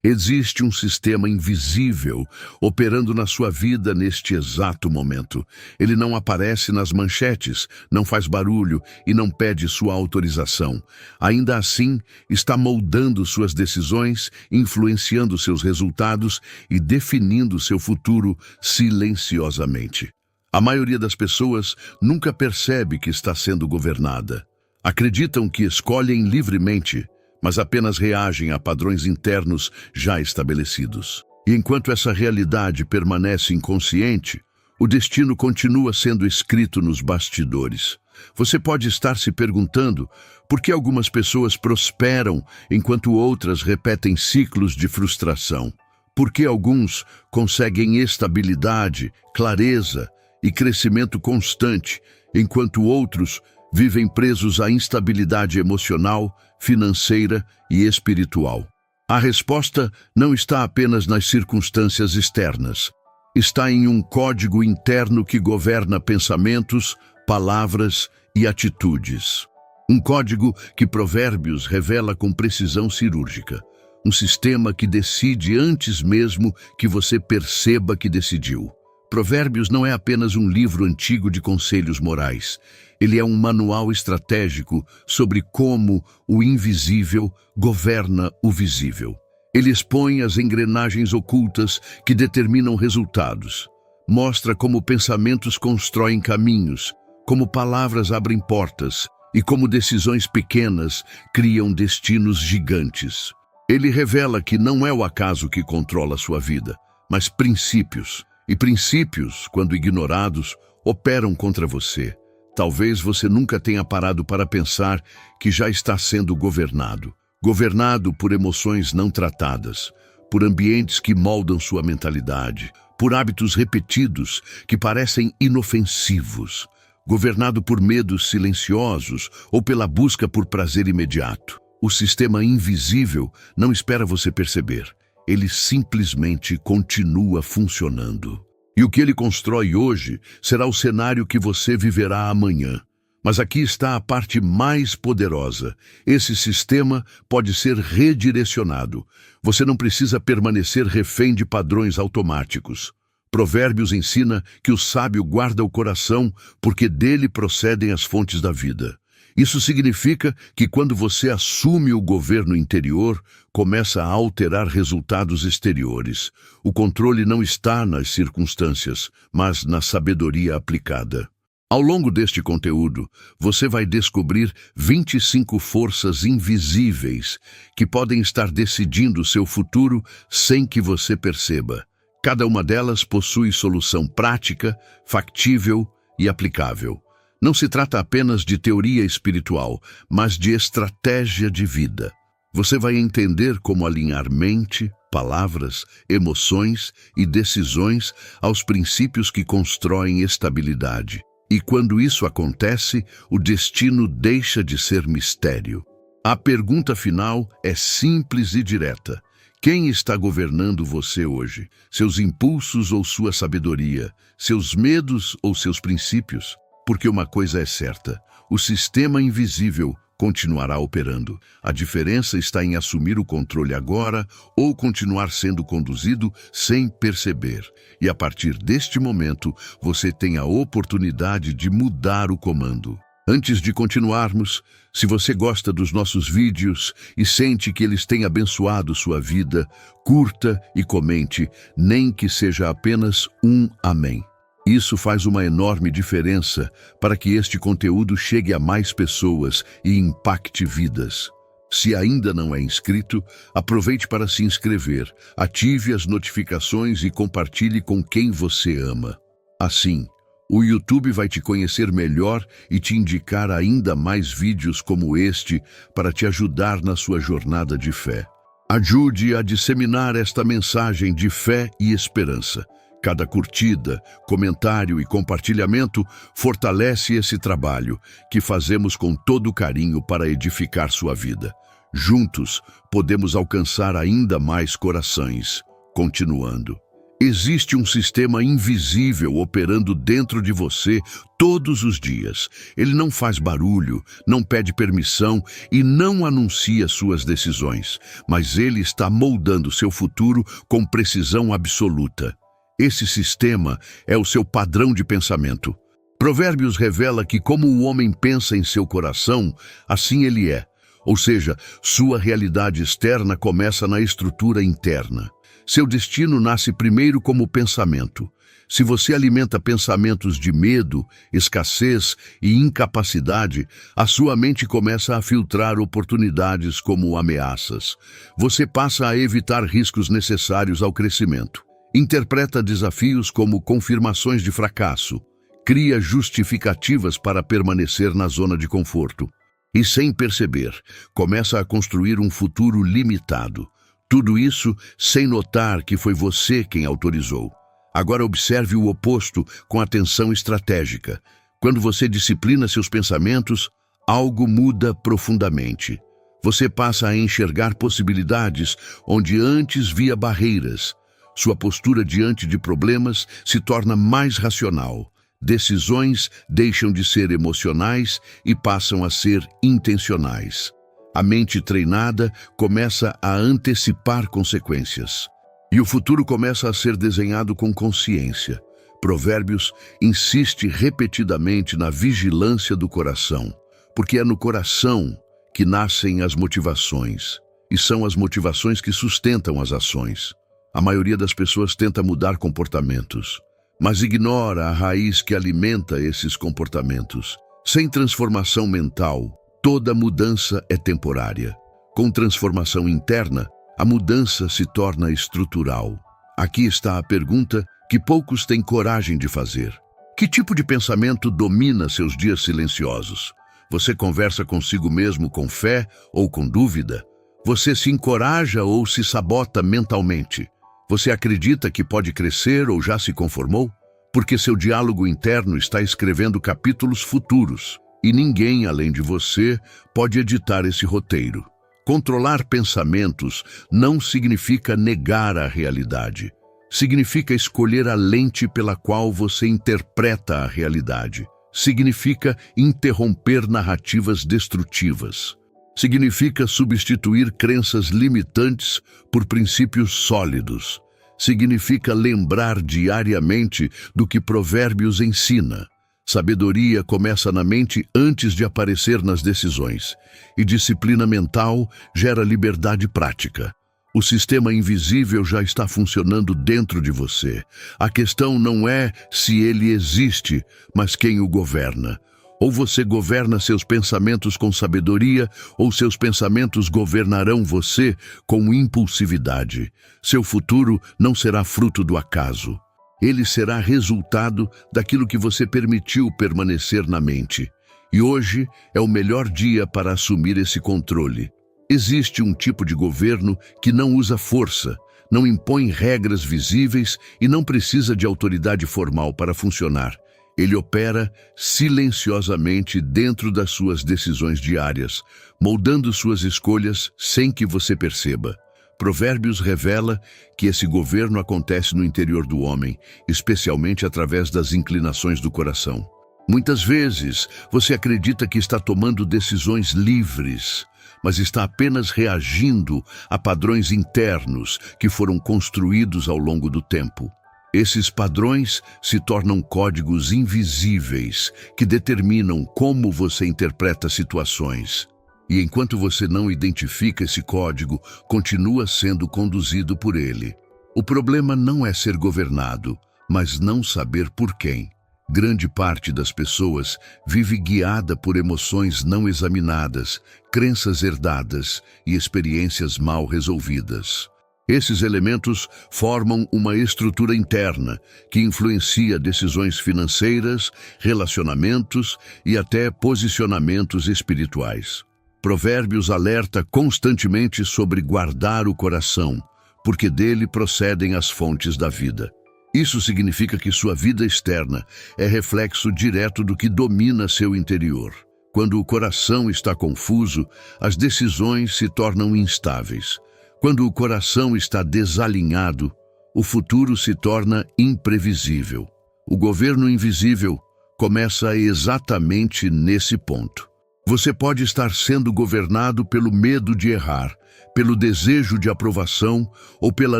Existe um sistema invisível operando na sua vida neste exato momento. Ele não aparece nas manchetes, não faz barulho e não pede sua autorização. Ainda assim, está moldando suas decisões, influenciando seus resultados e definindo seu futuro silenciosamente. A maioria das pessoas nunca percebe que está sendo governada. Acreditam que escolhem livremente, mas apenas reagem a padrões internos já estabelecidos. E enquanto essa realidade permanece inconsciente, o destino continua sendo escrito nos bastidores. Você pode estar se perguntando por que algumas pessoas prosperam enquanto outras repetem ciclos de frustração. Por que alguns conseguem estabilidade, clareza e crescimento constante, enquanto outros vivem presos à instabilidade emocional, financeira e espiritual. A resposta não está apenas nas circunstâncias externas. Está em um código interno que governa pensamentos, palavras e atitudes. Um código que Provérbios revela com precisão cirúrgica. Um sistema que decide antes mesmo que você perceba que decidiu. Provérbios não é apenas um livro antigo de conselhos morais. Ele é um manual estratégico sobre como o invisível governa o visível. Ele expõe as engrenagens ocultas que determinam resultados. Mostra como pensamentos constroem caminhos, como palavras abrem portas e como decisões pequenas criam destinos gigantes. Ele revela que não é o acaso que controla sua vida, mas princípios. E princípios, quando ignorados, operam contra você. Talvez você nunca tenha parado para pensar que já está sendo governado. Governado por emoções não tratadas, por ambientes que moldam sua mentalidade, por hábitos repetidos que parecem inofensivos, governado por medos silenciosos ou pela busca por prazer imediato. O sistema invisível não espera você perceber. Ele simplesmente continua funcionando. E o que ele constrói hoje será o cenário que você viverá amanhã. Mas aqui está a parte mais poderosa. Esse sistema pode ser redirecionado. Você não precisa permanecer refém de padrões automáticos. Provérbios ensina que o sábio guarda o coração porque dele procedem as fontes da vida. Isso significa que quando você assume o governo interior, começa a alterar resultados exteriores. O controle não está nas circunstâncias, mas na sabedoria aplicada. Ao longo deste conteúdo, você vai descobrir 25 forças invisíveis que podem estar decidindo seu futuro sem que você perceba. Cada uma delas possui solução prática, factível e aplicável. Não se trata apenas de teoria espiritual, mas de estratégia de vida. Você vai entender como alinhar mente, palavras, emoções e decisões aos princípios que constroem estabilidade. E quando isso acontece, o destino deixa de ser mistério. A pergunta final é simples e direta. Quem está governando você hoje? Seus impulsos ou sua sabedoria? Seus medos ou seus princípios? Porque uma coisa é certa, o sistema invisível continuará operando. A diferença está em assumir o controle agora ou continuar sendo conduzido sem perceber. E a partir deste momento, você tem a oportunidade de mudar o comando. Antes de continuarmos, se você gosta dos nossos vídeos e sente que eles têm abençoado sua vida, curta e comente, nem que seja apenas um amém. Isso faz uma enorme diferença para que este conteúdo chegue a mais pessoas e impacte vidas. Se ainda não é inscrito, aproveite para se inscrever, ative as notificações e compartilhe com quem você ama. Assim, o YouTube vai te conhecer melhor e te indicar ainda mais vídeos como este para te ajudar na sua jornada de fé. Ajude a disseminar esta mensagem de fé e esperança. Cada curtida, comentário e compartilhamento fortalece esse trabalho que fazemos com todo carinho para edificar sua vida. Juntos, podemos alcançar ainda mais corações. Continuando. Existe um sistema invisível operando dentro de você todos os dias. Ele não faz barulho, não pede permissão e não anuncia suas decisões, mas ele está moldando seu futuro com precisão absoluta. Esse sistema é o seu padrão de pensamento. Provérbios revela que como o homem pensa em seu coração, assim ele é. Ou seja, sua realidade externa começa na estrutura interna. Seu destino nasce primeiro como pensamento. Se você alimenta pensamentos de medo, escassez e incapacidade, a sua mente começa a filtrar oportunidades como ameaças. Você passa a evitar riscos necessários ao crescimento. Interpreta desafios como confirmações de fracasso. Cria justificativas para permanecer na zona de conforto. E sem perceber, começa a construir um futuro limitado. Tudo isso sem notar que foi você quem autorizou. Agora observe o oposto com atenção estratégica. Quando você disciplina seus pensamentos, algo muda profundamente. Você passa a enxergar possibilidades onde antes via barreiras. Sua postura diante de problemas se torna mais racional. Decisões deixam de ser emocionais e passam a ser intencionais. A mente treinada começa a antecipar consequências. E o futuro começa a ser desenhado com consciência. Provérbios insiste repetidamente na vigilância do coração, porque é no coração que nascem as motivações, e são as motivações que sustentam as ações. A maioria das pessoas tenta mudar comportamentos, mas ignora a raiz que alimenta esses comportamentos. Sem transformação mental, toda mudança é temporária. Com transformação interna, a mudança se torna estrutural. Aqui está a pergunta que poucos têm coragem de fazer. Que tipo de pensamento domina seus dias silenciosos? Você conversa consigo mesmo com fé ou com dúvida? Você se encoraja ou se sabota mentalmente? Você acredita que pode crescer ou já se conformou? Porque seu diálogo interno está escrevendo capítulos futuros. E ninguém, além de você, pode editar esse roteiro. Controlar pensamentos não significa negar a realidade. Significa escolher a lente pela qual você interpreta a realidade. Significa interromper narrativas destrutivas. Significa substituir crenças limitantes por princípios sólidos. Significa lembrar diariamente do que Provérbios ensina. Sabedoria começa na mente antes de aparecer nas decisões, e disciplina mental gera liberdade prática. O sistema invisível já está funcionando dentro de você. A questão não é se ele existe, mas quem o governa. Ou você governa seus pensamentos com sabedoria, ou seus pensamentos governarão você com impulsividade. Seu futuro não será fruto do acaso. Ele será resultado daquilo que você permitiu permanecer na mente. E hoje é o melhor dia para assumir esse controle. Existe um tipo de governo que não usa força, não impõe regras visíveis e não precisa de autoridade formal para funcionar. Ele opera silenciosamente dentro das suas decisões diárias, moldando suas escolhas sem que você perceba. Provérbios revela que esse governo acontece no interior do homem, especialmente através das inclinações do coração. Muitas vezes, você acredita que está tomando decisões livres, mas está apenas reagindo a padrões internos que foram construídos ao longo do tempo. Esses padrões se tornam códigos invisíveis que determinam como você interpreta situações. E enquanto você não identifica esse código, continua sendo conduzido por ele. O problema não é ser governado, mas não saber por quem. Grande parte das pessoas vive guiada por emoções não examinadas, crenças herdadas e experiências mal resolvidas. Esses elementos formam uma estrutura interna que influencia decisões financeiras, relacionamentos e até posicionamentos espirituais. Provérbios alerta constantemente sobre guardar o coração, porque dele procedem as fontes da vida. Isso significa que sua vida externa é reflexo direto do que domina seu interior. Quando o coração está confuso, as decisões se tornam instáveis. Quando o coração está desalinhado, o futuro se torna imprevisível. O governo invisível começa exatamente nesse ponto. Você pode estar sendo governado pelo medo de errar, pelo desejo de aprovação ou pela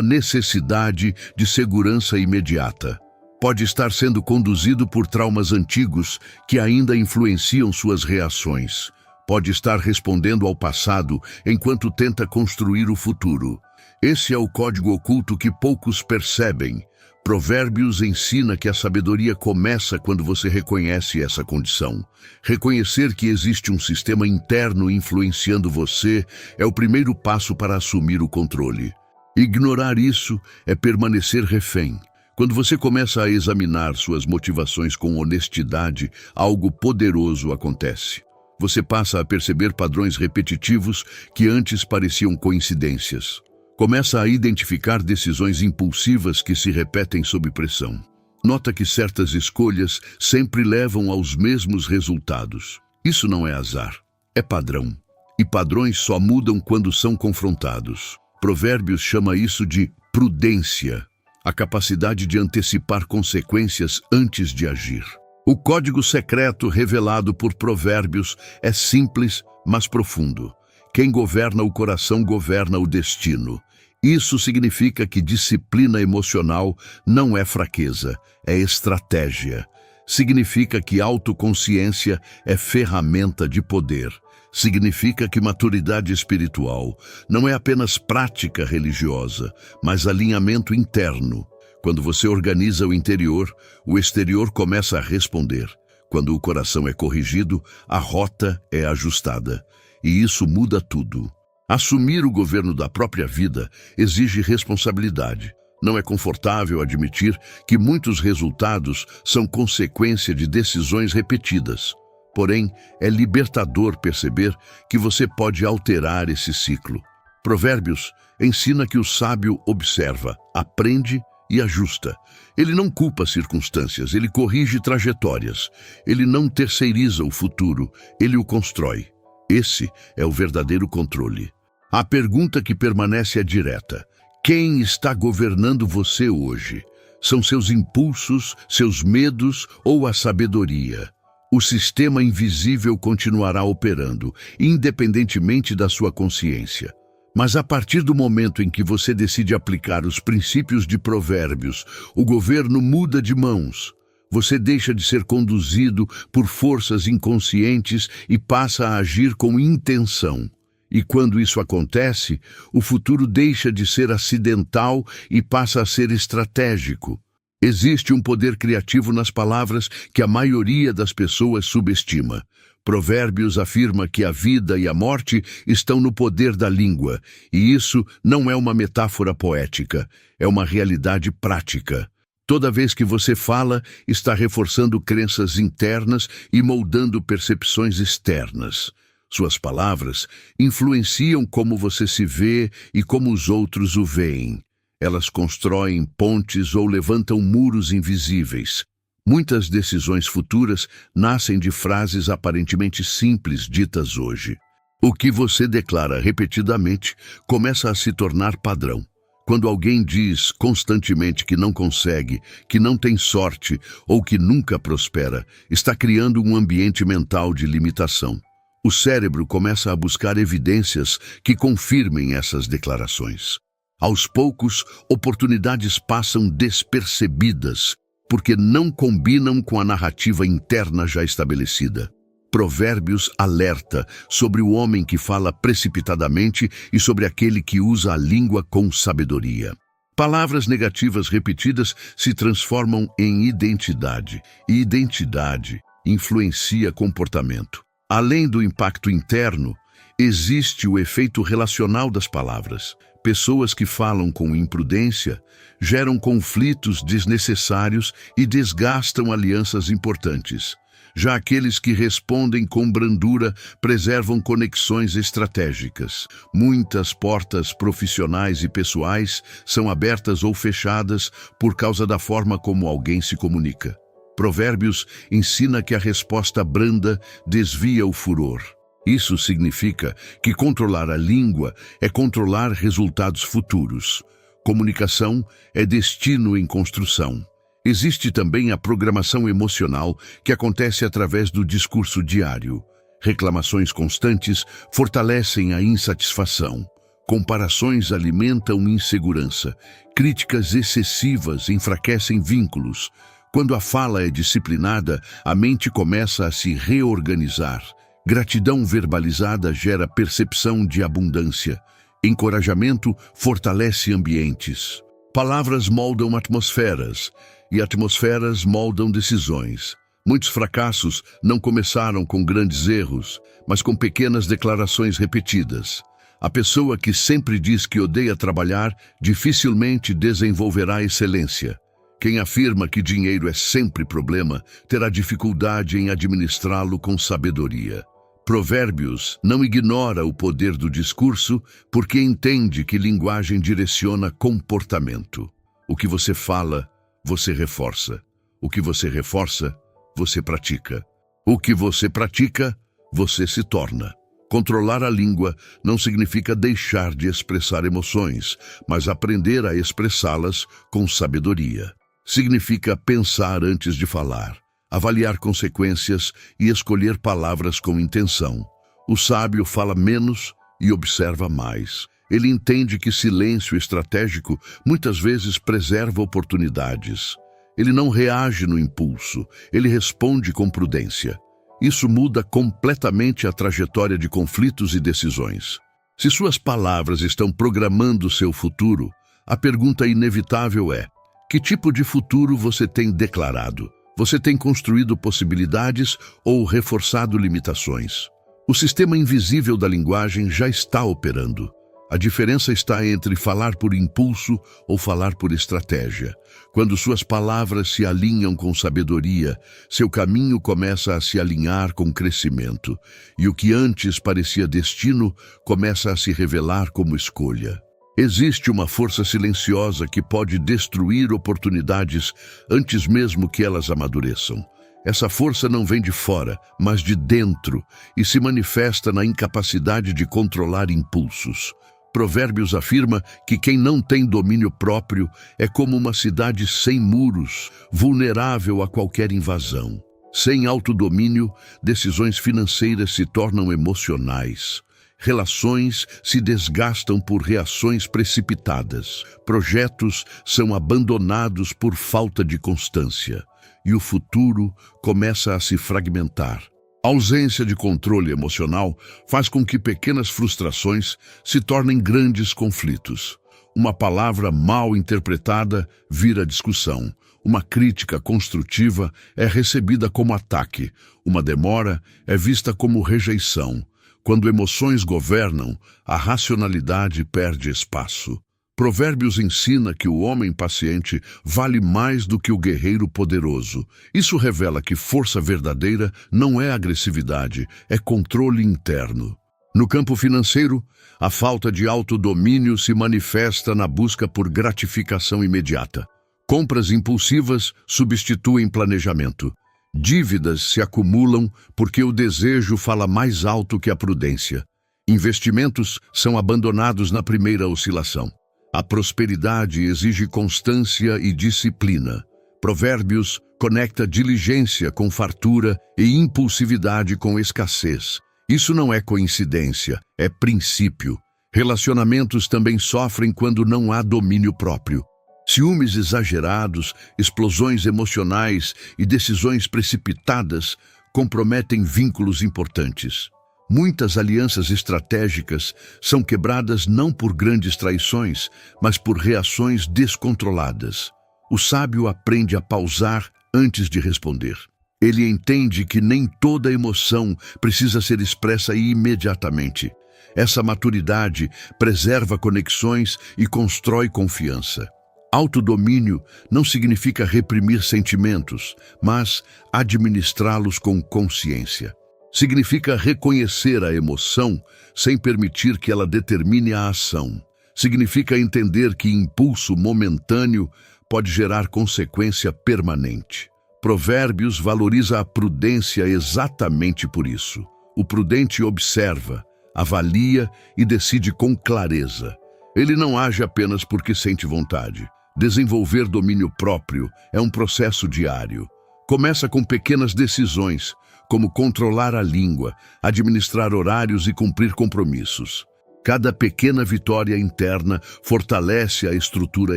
necessidade de segurança imediata. Pode estar sendo conduzido por traumas antigos que ainda influenciam suas reações. Pode estar respondendo ao passado enquanto tenta construir o futuro. Esse é o código oculto que poucos percebem. Provérbios ensina que a sabedoria começa quando você reconhece essa condição. Reconhecer que existe um sistema interno influenciando você é o primeiro passo para assumir o controle. Ignorar isso é permanecer refém. Quando você começa a examinar suas motivações com honestidade, algo poderoso acontece. Você passa a perceber padrões repetitivos que antes pareciam coincidências. Começa a identificar decisões impulsivas que se repetem sob pressão. Nota que certas escolhas sempre levam aos mesmos resultados. Isso não é azar, é padrão. E padrões só mudam quando são confrontados. Provérbios chama isso de prudência, a capacidade de antecipar consequências antes de agir. O código secreto revelado por Provérbios é simples, mas profundo. Quem governa o coração governa o destino. Isso significa que disciplina emocional não é fraqueza, é estratégia. Significa que autoconsciência é ferramenta de poder. Significa que maturidade espiritual não é apenas prática religiosa, mas alinhamento interno. Quando você organiza o interior, o exterior começa a responder. Quando o coração é corrigido, a rota é ajustada. E isso muda tudo. Assumir o governo da própria vida exige responsabilidade. Não é confortável admitir que muitos resultados são consequência de decisões repetidas. Porém, é libertador perceber que você pode alterar esse ciclo. Provérbios ensina que o sábio observa, aprende e ajusta. Ele não culpa circunstâncias, ele corrige trajetórias. Ele não terceiriza o futuro, ele o constrói. Esse é o verdadeiro controle. A pergunta que permanece é direta. Quem está governando você hoje? São seus impulsos, seus medos ou a sabedoria? O sistema invisível continuará operando, independentemente da sua consciência. Mas a partir do momento em que você decide aplicar os princípios de Provérbios, o governo muda de mãos. Você deixa de ser conduzido por forças inconscientes e passa a agir com intenção. E quando isso acontece, o futuro deixa de ser acidental e passa a ser estratégico. Existe um poder criativo nas palavras que a maioria das pessoas subestima. Provérbios afirma que a vida e a morte estão no poder da língua, e isso não é uma metáfora poética, é uma realidade prática. Toda vez que você fala, está reforçando crenças internas e moldando percepções externas. Suas palavras influenciam como você se vê e como os outros o veem. Elas constroem pontes ou levantam muros invisíveis. Muitas decisões futuras nascem de frases aparentemente simples ditas hoje. O que você declara repetidamente começa a se tornar padrão. Quando alguém diz constantemente que não consegue, que não tem sorte ou que nunca prospera, está criando um ambiente mental de limitação. O cérebro começa a buscar evidências que confirmem essas declarações. Aos poucos, oportunidades passam despercebidas, porque não combinam com a narrativa interna já estabelecida. Provérbios alerta sobre o homem que fala precipitadamente e sobre aquele que usa a língua com sabedoria. Palavras negativas repetidas se transformam em identidade, e identidade influencia comportamento. Além do impacto interno, existe o efeito relacional das palavras. Pessoas que falam com imprudência geram conflitos desnecessários e desgastam alianças importantes. Já aqueles que respondem com brandura preservam conexões estratégicas. Muitas portas profissionais e pessoais são abertas ou fechadas por causa da forma como alguém se comunica. Provérbios ensina que a resposta branda desvia o furor. Isso significa que controlar a língua é controlar resultados futuros. Comunicação é destino em construção. Existe também a programação emocional, que acontece através do discurso diário. Reclamações constantes fortalecem a insatisfação. Comparações alimentam insegurança. Críticas excessivas enfraquecem vínculos. Quando a fala é disciplinada, a mente começa a se reorganizar. Gratidão verbalizada gera percepção de abundância. Encorajamento fortalece ambientes. Palavras moldam atmosferas, e atmosferas moldam decisões. Muitos fracassos não começaram com grandes erros, mas com pequenas declarações repetidas. A pessoa que sempre diz que odeia trabalhar dificilmente desenvolverá excelência. Quem afirma que dinheiro é sempre problema terá dificuldade em administrá-lo com sabedoria. Provérbios não ignora o poder do discurso porque entende que linguagem direciona comportamento. O que você fala, você reforça. O que você reforça, você pratica. O que você pratica, você se torna. Controlar a língua não significa deixar de expressar emoções, mas aprender a expressá-las com sabedoria. Significa pensar antes de falar, avaliar consequências e escolher palavras com intenção. O sábio fala menos e observa mais. Ele entende que silêncio estratégico muitas vezes preserva oportunidades. Ele não reage no impulso, ele responde com prudência. Isso muda completamente a trajetória de conflitos e decisões. Se suas palavras estão programando seu futuro, a pergunta inevitável é: que tipo de futuro você tem declarado? Você tem construído possibilidades ou reforçado limitações? O sistema invisível da linguagem já está operando. A diferença está entre falar por impulso ou falar por estratégia. Quando suas palavras se alinham com sabedoria, seu caminho começa a se alinhar com crescimento, e o que antes parecia destino começa a se revelar como escolha. Existe uma força silenciosa que pode destruir oportunidades antes mesmo que elas amadureçam. Essa força não vem de fora, mas de dentro, e se manifesta na incapacidade de controlar impulsos. Provérbios afirma que quem não tem domínio próprio é como uma cidade sem muros, vulnerável a qualquer invasão. Sem autodomínio, decisões financeiras se tornam emocionais. Relações se desgastam por reações precipitadas. Projetos são abandonados por falta de constância. E o futuro começa a se fragmentar. A ausência de controle emocional faz com que pequenas frustrações se tornem grandes conflitos. Uma palavra mal interpretada vira discussão. Uma crítica construtiva é recebida como ataque. Uma demora é vista como rejeição. Quando emoções governam, a racionalidade perde espaço. Provérbios ensina que o homem paciente vale mais do que o guerreiro poderoso. Isso revela que força verdadeira não é agressividade, é controle interno. No campo financeiro, a falta de autodomínio se manifesta na busca por gratificação imediata. Compras impulsivas substituem planejamento. Dívidas se acumulam porque o desejo fala mais alto que a prudência. Investimentos são abandonados na primeira oscilação. A prosperidade exige constância e disciplina. Provérbios conecta diligência com fartura e impulsividade com escassez. Isso não é coincidência, é princípio. Relacionamentos também sofrem quando não há domínio próprio. Ciúmes exagerados, explosões emocionais e decisões precipitadas comprometem vínculos importantes. Muitas alianças estratégicas são quebradas não por grandes traições, mas por reações descontroladas. O sábio aprende a pausar antes de responder. Ele entende que nem toda emoção precisa ser expressa imediatamente. Essa maturidade preserva conexões e constrói confiança. Autodomínio não significa reprimir sentimentos, mas administrá-los com consciência. Significa reconhecer a emoção sem permitir que ela determine a ação. Significa entender que impulso momentâneo pode gerar consequência permanente. Provérbios valoriza a prudência exatamente por isso. O prudente observa, avalia e decide com clareza. Ele não age apenas porque sente vontade. Desenvolver domínio próprio é um processo diário. Começa com pequenas decisões, como controlar a língua, administrar horários e cumprir compromissos. Cada pequena vitória interna fortalece a estrutura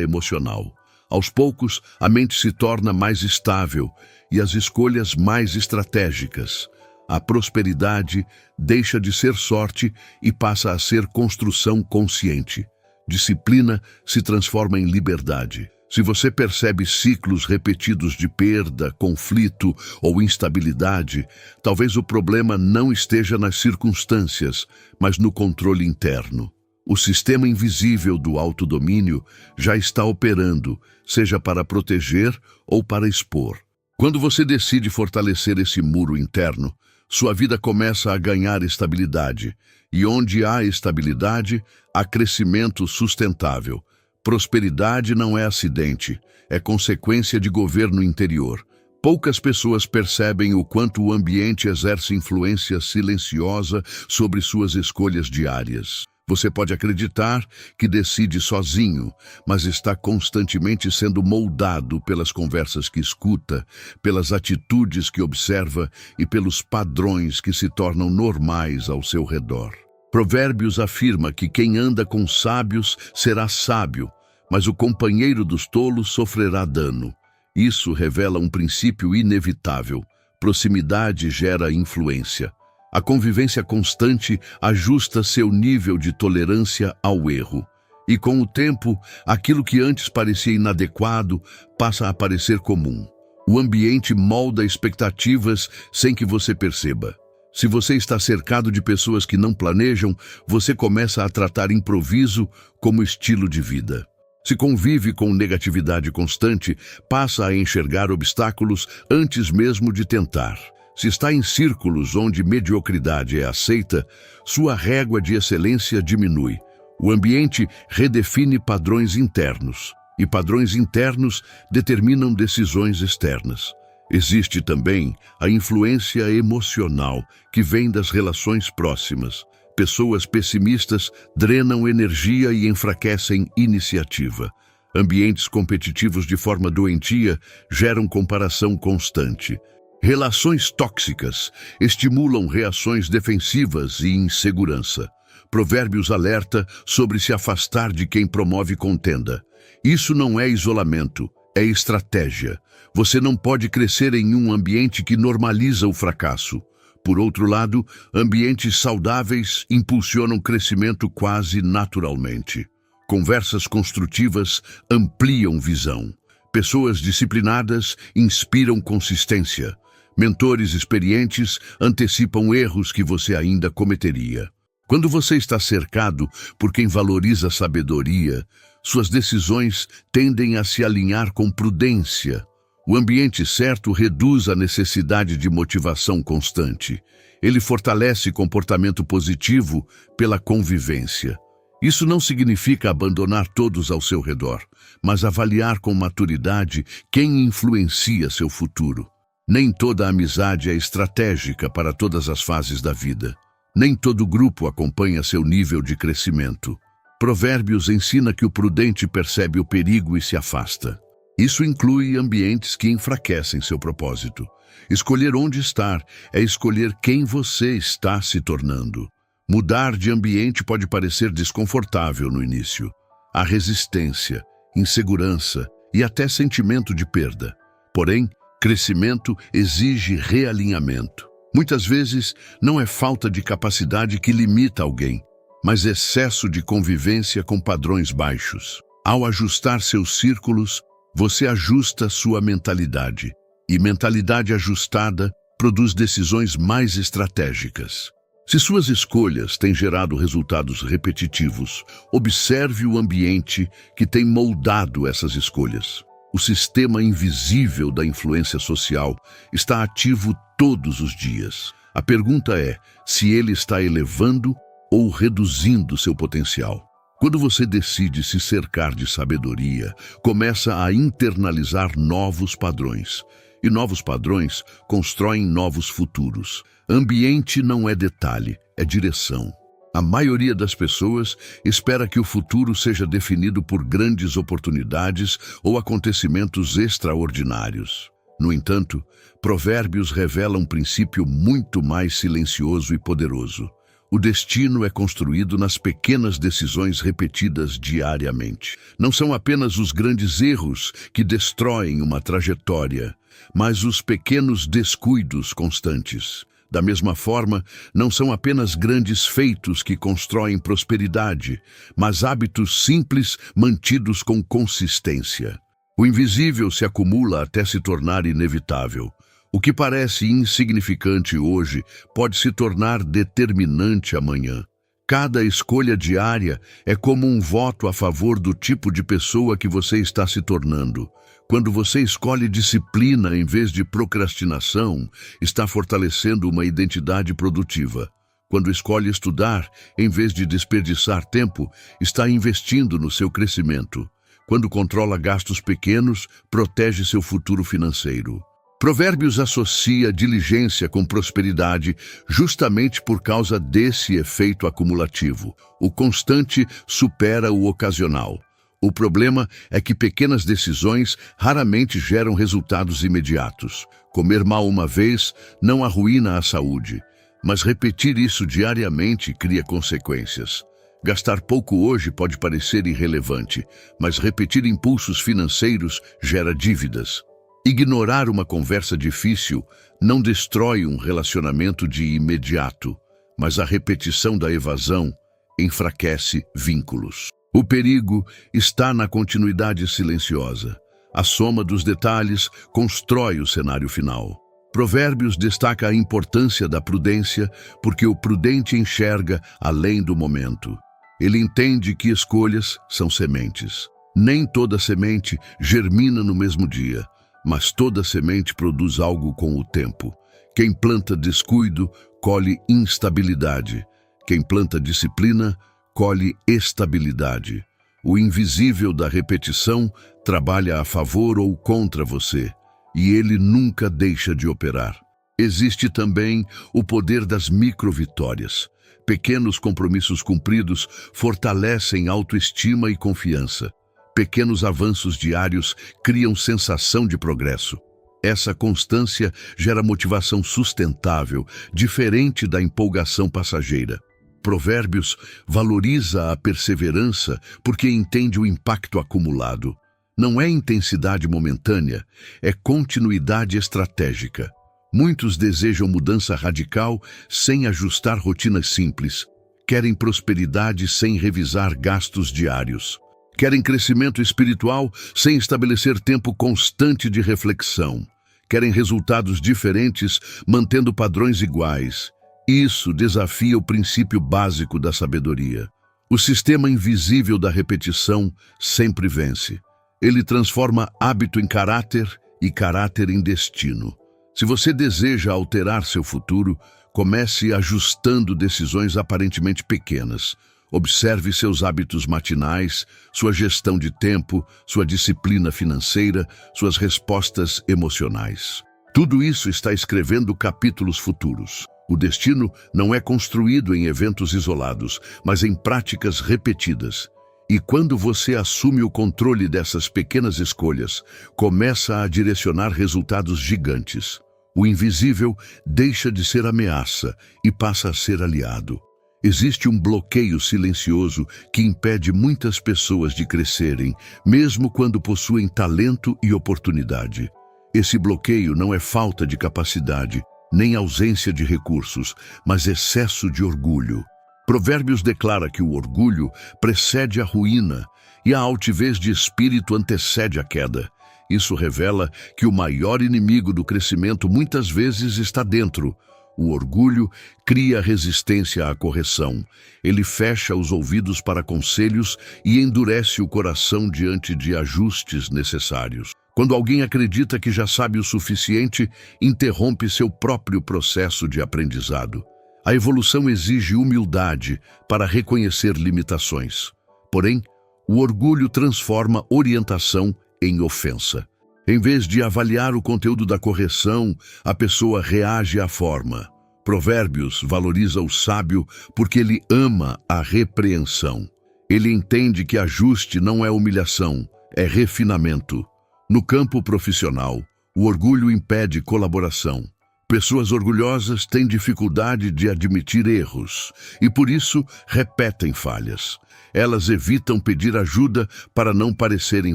emocional. Aos poucos, a mente se torna mais estável e as escolhas mais estratégicas. A prosperidade deixa de ser sorte e passa a ser construção consciente. Disciplina se transforma em liberdade. Se você percebe ciclos repetidos de perda, conflito ou instabilidade, talvez o problema não esteja nas circunstâncias, mas no controle interno. O sistema invisível do autodomínio já está operando, seja para proteger ou para expor. Quando você decide fortalecer esse muro interno, sua vida começa a ganhar estabilidade, e onde há estabilidade, há crescimento sustentável. Prosperidade não é acidente, é consequência de governo interior. Poucas pessoas percebem o quanto o ambiente exerce influência silenciosa sobre suas escolhas diárias. Você pode acreditar que decide sozinho, mas está constantemente sendo moldado pelas conversas que escuta, pelas atitudes que observa e pelos padrões que se tornam normais ao seu redor. Provérbios afirma que quem anda com sábios será sábio, mas o companheiro dos tolos sofrerá dano. Isso revela um princípio inevitável. Proximidade gera influência. A convivência constante ajusta seu nível de tolerância ao erro. E com o tempo, aquilo que antes parecia inadequado passa a parecer comum. O ambiente molda expectativas sem que você perceba. Se você está cercado de pessoas que não planejam, você começa a tratar improviso como estilo de vida. Se convive com negatividade constante, passa a enxergar obstáculos antes mesmo de tentar. Se está em círculos onde mediocridade é aceita, sua régua de excelência diminui. O ambiente redefine padrões internos, e padrões internos determinam decisões externas. Existe também a influência emocional que vem das relações próximas. Pessoas pessimistas drenam energia e enfraquecem iniciativa. Ambientes competitivos de forma doentia geram comparação constante. Relações tóxicas estimulam reações defensivas e insegurança. Provérbios alerta sobre se afastar de quem promove contenda. Isso não é isolamento, é estratégia. Você não pode crescer em um ambiente que normaliza o fracasso. Por outro lado, ambientes saudáveis impulsionam crescimento quase naturalmente. Conversas construtivas ampliam visão. Pessoas disciplinadas inspiram consistência. Mentores experientes antecipam erros que você ainda cometeria. Quando você está cercado por quem valoriza a sabedoria, suas decisões tendem a se alinhar com prudência. O ambiente certo reduz a necessidade de motivação constante. Ele fortalece comportamento positivo pela convivência. Isso não significa abandonar todos ao seu redor, mas avaliar com maturidade quem influencia seu futuro. Nem toda amizade é estratégica para todas as fases da vida. Nem todo grupo acompanha seu nível de crescimento. Provérbios ensina que o prudente percebe o perigo e se afasta. Isso inclui ambientes que enfraquecem seu propósito. Escolher onde estar é escolher quem você está se tornando. Mudar de ambiente pode parecer desconfortável no início. Há resistência, insegurança e até sentimento de perda. Porém, crescimento exige realinhamento. Muitas vezes, não é falta de capacidade que limita alguém, mas excesso de convivência com padrões baixos. Ao ajustar seus círculos, você ajusta sua mentalidade. E mentalidade ajustada produz decisões mais estratégicas. Se suas escolhas têm gerado resultados repetitivos, observe o ambiente que tem moldado essas escolhas. O sistema invisível da influência social está ativo todos os dias. A pergunta é se ele está elevando ou reduzindo seu potencial. Quando você decide se cercar de sabedoria, começa a internalizar novos padrões. E novos padrões constroem novos futuros. Ambiente não é detalhe, é direção. A maioria das pessoas espera que o futuro seja definido por grandes oportunidades ou acontecimentos extraordinários. No entanto, Provérbios revela um princípio muito mais silencioso e poderoso. O destino é construído nas pequenas decisões repetidas diariamente. Não são apenas os grandes erros que destroem uma trajetória, mas os pequenos descuidos constantes. Da mesma forma, não são apenas grandes feitos que constroem prosperidade, mas hábitos simples mantidos com consistência. O invisível se acumula até se tornar inevitável. O que parece insignificante hoje pode se tornar determinante amanhã. Cada escolha diária é como um voto a favor do tipo de pessoa que você está se tornando. Quando você escolhe disciplina em vez de procrastinação, está fortalecendo uma identidade produtiva. Quando escolhe estudar, em vez de desperdiçar tempo, está investindo no seu crescimento. Quando controla gastos pequenos, protege seu futuro financeiro. Provérbios associa diligência com prosperidade justamente por causa desse efeito acumulativo. O constante supera o ocasional. O problema é que pequenas decisões raramente geram resultados imediatos. Comer mal uma vez não arruína a saúde, mas repetir isso diariamente cria consequências. Gastar pouco hoje pode parecer irrelevante, mas repetir impulsos financeiros gera dívidas. Ignorar uma conversa difícil não destrói um relacionamento de imediato, mas a repetição da evasão enfraquece vínculos. O perigo está na continuidade silenciosa. A soma dos detalhes constrói o cenário final. Provérbios destaca a importância da prudência porque o prudente enxerga além do momento. Ele entende que escolhas são sementes. Nem toda semente germina no mesmo dia, mas toda semente produz algo com o tempo. Quem planta descuido, colhe instabilidade. Quem planta disciplina, colhe estabilidade. O invisível da repetição trabalha a favor ou contra você, e ele nunca deixa de operar. Existe também o poder das microvitórias. Pequenos compromissos cumpridos fortalecem autoestima e confiança. Pequenos avanços diários criam sensação de progresso. Essa constância gera motivação sustentável, diferente da empolgação passageira. Provérbios valoriza a perseverança porque entende o impacto acumulado. Não é intensidade momentânea, é continuidade estratégica. Muitos desejam mudança radical sem ajustar rotinas simples. Querem prosperidade sem revisar gastos diários. Querem crescimento espiritual sem estabelecer tempo constante de reflexão. Querem resultados diferentes mantendo padrões iguais. Isso desafia o princípio básico da sabedoria. O sistema invisível da repetição sempre vence. Ele transforma hábito em caráter e caráter em destino. Se você deseja alterar seu futuro, comece ajustando decisões aparentemente pequenas. Observe seus hábitos matinais, sua gestão de tempo, sua disciplina financeira, suas respostas emocionais. Tudo isso está escrevendo capítulos futuros. O destino não é construído em eventos isolados, mas em práticas repetidas. E quando você assume o controle dessas pequenas escolhas, começa a direcionar resultados gigantes. O invisível deixa de ser ameaça e passa a ser aliado. Existe um bloqueio silencioso que impede muitas pessoas de crescerem, mesmo quando possuem talento e oportunidade. Esse bloqueio não é falta de capacidade, nem ausência de recursos, mas excesso de orgulho. Provérbios declara que o orgulho precede a ruína e a altivez de espírito antecede a queda. Isso revela que o maior inimigo do crescimento muitas vezes está dentro. O orgulho cria resistência à correção. Ele fecha os ouvidos para conselhos e endurece o coração diante de ajustes necessários. Quando alguém acredita que já sabe o suficiente, interrompe seu próprio processo de aprendizado. A evolução exige humildade para reconhecer limitações. Porém, o orgulho transforma orientação em ofensa. Em vez de avaliar o conteúdo da correção, a pessoa reage à forma. Provérbios valoriza o sábio porque ele ama a repreensão. Ele entende que ajuste não é humilhação, é refinamento. No campo profissional, o orgulho impede colaboração. Pessoas orgulhosas têm dificuldade de admitir erros e, por isso, repetem falhas. Elas evitam pedir ajuda para não parecerem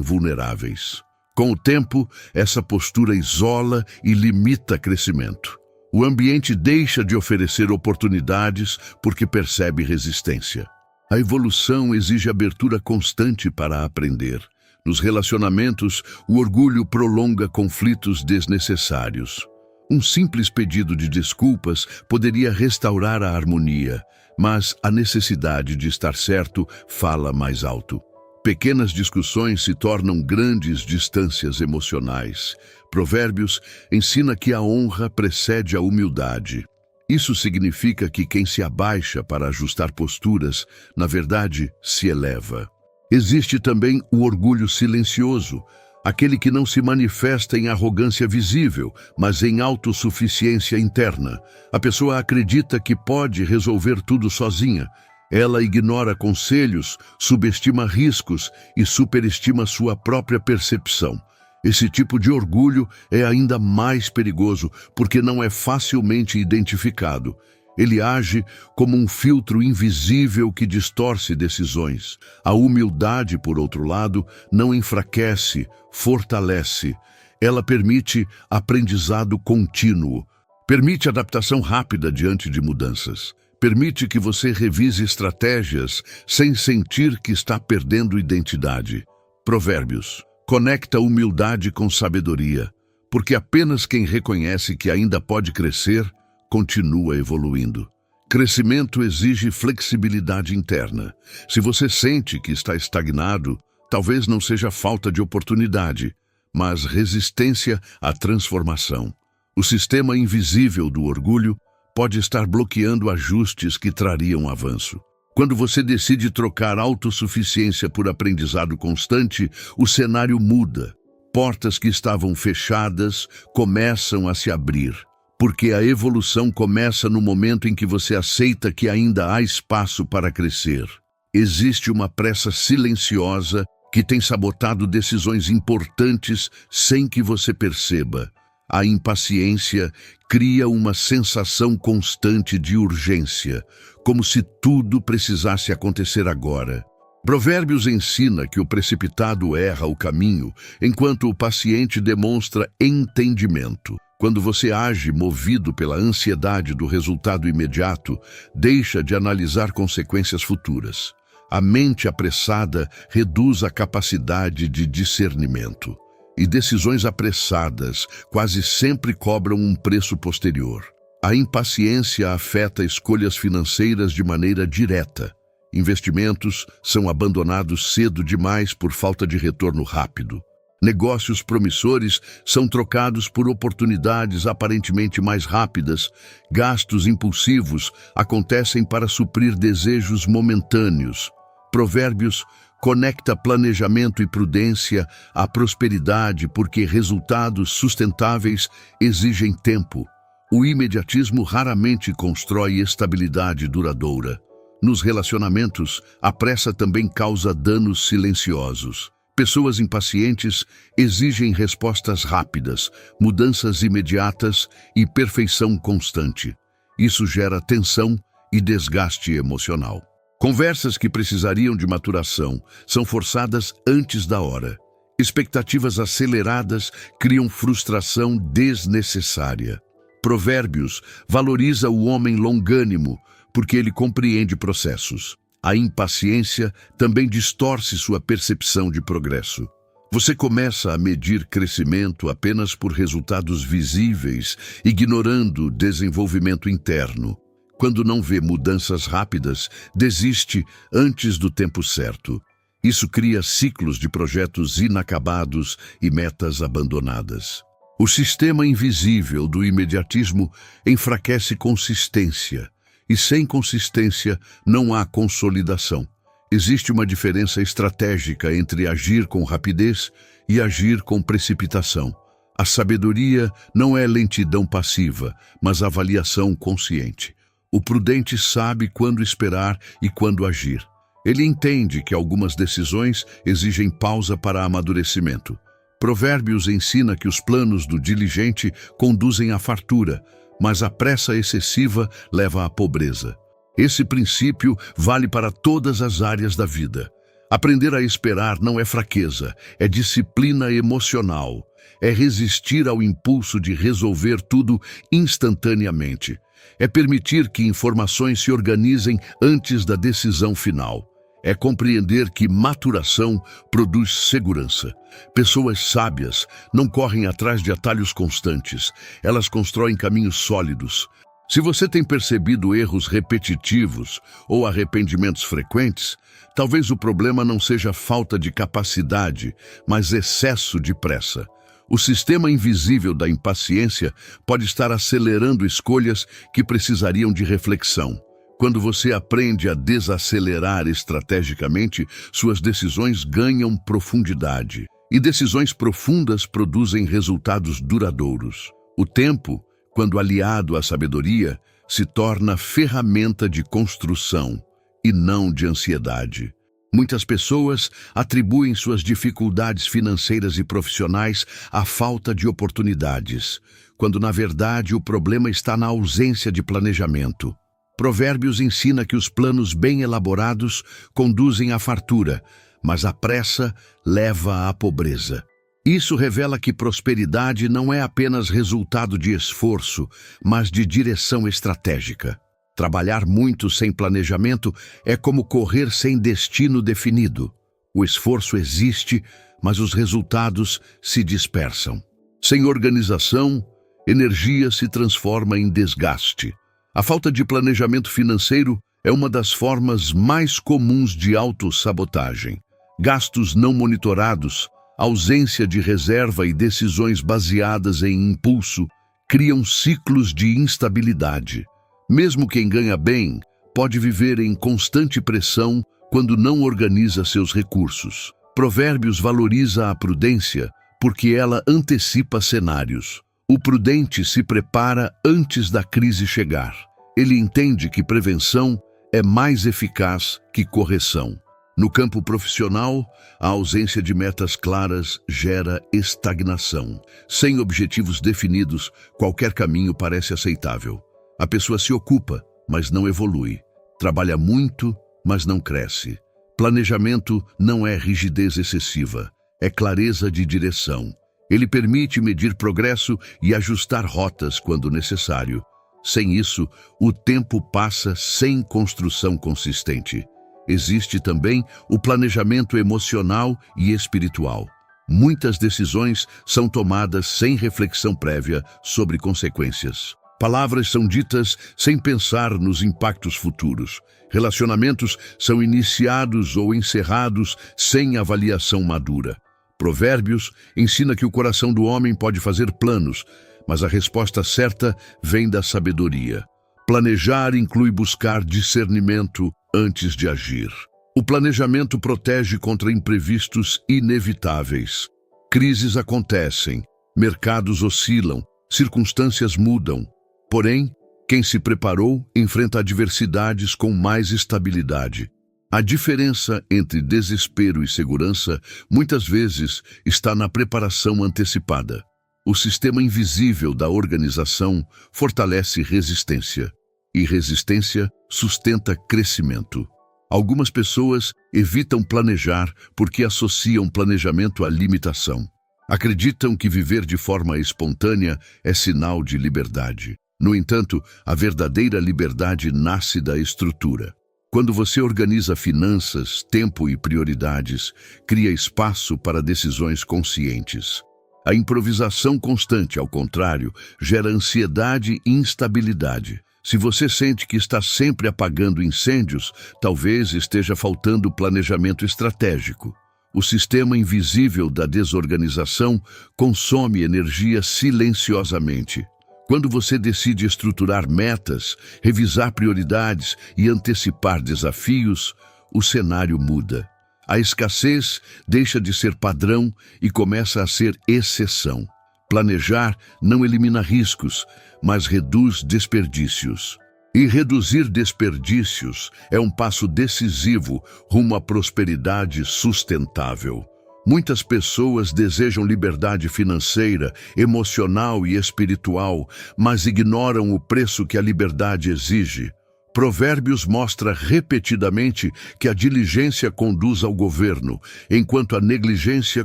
vulneráveis. Com o tempo, essa postura isola e limita crescimento. O ambiente deixa de oferecer oportunidades porque percebe resistência. A evolução exige abertura constante para aprender. Nos relacionamentos, o orgulho prolonga conflitos desnecessários. Um simples pedido de desculpas poderia restaurar a harmonia, mas a necessidade de estar certo fala mais alto. Pequenas discussões se tornam grandes distâncias emocionais. Provérbios ensina que a honra precede a humildade. Isso significa que quem se abaixa para ajustar posturas, na verdade, se eleva. Existe também o orgulho silencioso, aquele que não se manifesta em arrogância visível, mas em autossuficiência interna. A pessoa acredita que pode resolver tudo sozinha. Ela ignora conselhos, subestima riscos e superestima sua própria percepção. Esse tipo de orgulho é ainda mais perigoso porque não é facilmente identificado. Ele age como um filtro invisível que distorce decisões. A humildade, por outro lado, não enfraquece, fortalece. Ela permite aprendizado contínuo, permite adaptação rápida diante de mudanças, permite que você revise estratégias sem sentir que está perdendo identidade. Provérbios. Conecta humildade com sabedoria, porque apenas quem reconhece que ainda pode crescer, continua evoluindo. Crescimento exige flexibilidade interna. Se você sente que está estagnado, talvez não seja falta de oportunidade, mas resistência à transformação. O sistema invisível do orgulho pode estar bloqueando ajustes que trariam avanço. Quando você decide trocar autossuficiência por aprendizado constante, o cenário muda. Portas que estavam fechadas começam a se abrir, porque a evolução começa no momento em que você aceita que ainda há espaço para crescer. Existe uma pressa silenciosa que tem sabotado decisões importantes sem que você perceba. A impaciência cria uma sensação constante de urgência, como se tudo precisasse acontecer agora. Provérbios ensina que o precipitado erra o caminho, enquanto o paciente demonstra entendimento. Quando você age movido pela ansiedade do resultado imediato, deixa de analisar consequências futuras. A mente apressada reduz a capacidade de discernimento. E decisões apressadas quase sempre cobram um preço posterior. A impaciência afeta escolhas financeiras de maneira direta. Investimentos são abandonados cedo demais por falta de retorno rápido. Negócios promissores são trocados por oportunidades aparentemente mais rápidas. Gastos impulsivos acontecem para suprir desejos momentâneos. Provérbios conecta planejamento e prudência à prosperidade porque resultados sustentáveis exigem tempo. O imediatismo raramente constrói estabilidade duradoura. Nos relacionamentos, a pressa também causa danos silenciosos. Pessoas impacientes exigem respostas rápidas, mudanças imediatas e perfeição constante. Isso gera tensão e desgaste emocional. Conversas que precisariam de maturação são forçadas antes da hora. Expectativas aceleradas criam frustração desnecessária. Provérbios valoriza o homem longânimo porque ele compreende processos. A impaciência também distorce sua percepção de progresso. Você começa a medir crescimento apenas por resultados visíveis, ignorando desenvolvimento interno. Quando não vê mudanças rápidas, desiste antes do tempo certo. Isso cria ciclos de projetos inacabados e metas abandonadas. O sistema invisível do imediatismo enfraquece consistência, e sem consistência não há consolidação. Existe uma diferença estratégica entre agir com rapidez e agir com precipitação. A sabedoria não é lentidão passiva, mas avaliação consciente. O prudente sabe quando esperar e quando agir. Ele entende que algumas decisões exigem pausa para amadurecimento. Provérbios ensina que os planos do diligente conduzem à fartura, mas a pressa excessiva leva à pobreza. Esse princípio vale para todas as áreas da vida. Aprender a esperar não é fraqueza, é disciplina emocional. É resistir ao impulso de resolver tudo instantaneamente. É permitir que informações se organizem antes da decisão final. É compreender que maturação produz segurança. Pessoas sábias não correm atrás de atalhos constantes. Elas constroem caminhos sólidos. Se você tem percebido erros repetitivos ou arrependimentos frequentes, talvez o problema não seja falta de capacidade, mas excesso de pressa. O sistema invisível da impaciência pode estar acelerando escolhas que precisariam de reflexão. Quando você aprende a desacelerar estrategicamente, suas decisões ganham profundidade. E decisões profundas produzem resultados duradouros. O tempo, quando aliado à sabedoria, se torna ferramenta de construção e não de ansiedade. Muitas pessoas atribuem suas dificuldades financeiras e profissionais à falta de oportunidades, quando na verdade o problema está na ausência de planejamento. Provérbios ensina que os planos bem elaborados conduzem à fartura, mas a pressa leva à pobreza. Isso revela que prosperidade não é apenas resultado de esforço, mas de direção estratégica. Trabalhar muito sem planejamento é como correr sem destino definido. O esforço existe, mas os resultados se dispersam. Sem organização, energia se transforma em desgaste. A falta de planejamento financeiro é uma das formas mais comuns de autossabotagem. Gastos não monitorados, ausência de reserva e decisões baseadas em impulso criam ciclos de instabilidade. Mesmo quem ganha bem pode viver em constante pressão quando não organiza seus recursos. Provérbios valoriza a prudência porque ela antecipa cenários. O prudente se prepara antes da crise chegar. Ele entende que prevenção é mais eficaz que correção. No campo profissional, a ausência de metas claras gera estagnação. Sem objetivos definidos, qualquer caminho parece aceitável. A pessoa se ocupa, mas não evolui. Trabalha muito, mas não cresce. Planejamento não é rigidez excessiva, é clareza de direção. Ele permite medir progresso e ajustar rotas quando necessário. Sem isso, o tempo passa sem construção consistente. Existe também o planejamento emocional e espiritual. Muitas decisões são tomadas sem reflexão prévia sobre consequências. Palavras são ditas sem pensar nos impactos futuros. Relacionamentos são iniciados ou encerrados sem avaliação madura. Provérbios ensina que o coração do homem pode fazer planos, mas a resposta certa vem da sabedoria. Planejar inclui buscar discernimento antes de agir. O planejamento protege contra imprevistos inevitáveis. Crises acontecem, mercados oscilam, circunstâncias mudam. Porém, quem se preparou enfrenta adversidades com mais estabilidade. A diferença entre desespero e segurança muitas vezes está na preparação antecipada. O sistema invisível da organização fortalece resistência, e resistência sustenta crescimento. Algumas pessoas evitam planejar porque associam planejamento à limitação. Acreditam que viver de forma espontânea é sinal de liberdade. No entanto, a verdadeira liberdade nasce da estrutura. Quando você organiza finanças, tempo e prioridades, cria espaço para decisões conscientes. A improvisação constante, ao contrário, gera ansiedade e instabilidade. Se você sente que está sempre apagando incêndios, talvez esteja faltando planejamento estratégico. O sistema invisível da desorganização consome energia silenciosamente. Quando você decide estruturar metas, revisar prioridades e antecipar desafios, o cenário muda. A escassez deixa de ser padrão e começa a ser exceção. Planejar não elimina riscos, mas reduz desperdícios. E reduzir desperdícios é um passo decisivo rumo à prosperidade sustentável. Muitas pessoas desejam liberdade financeira, emocional e espiritual, mas ignoram o preço que a liberdade exige. Provérbios mostra repetidamente que a diligência conduz ao governo, enquanto a negligência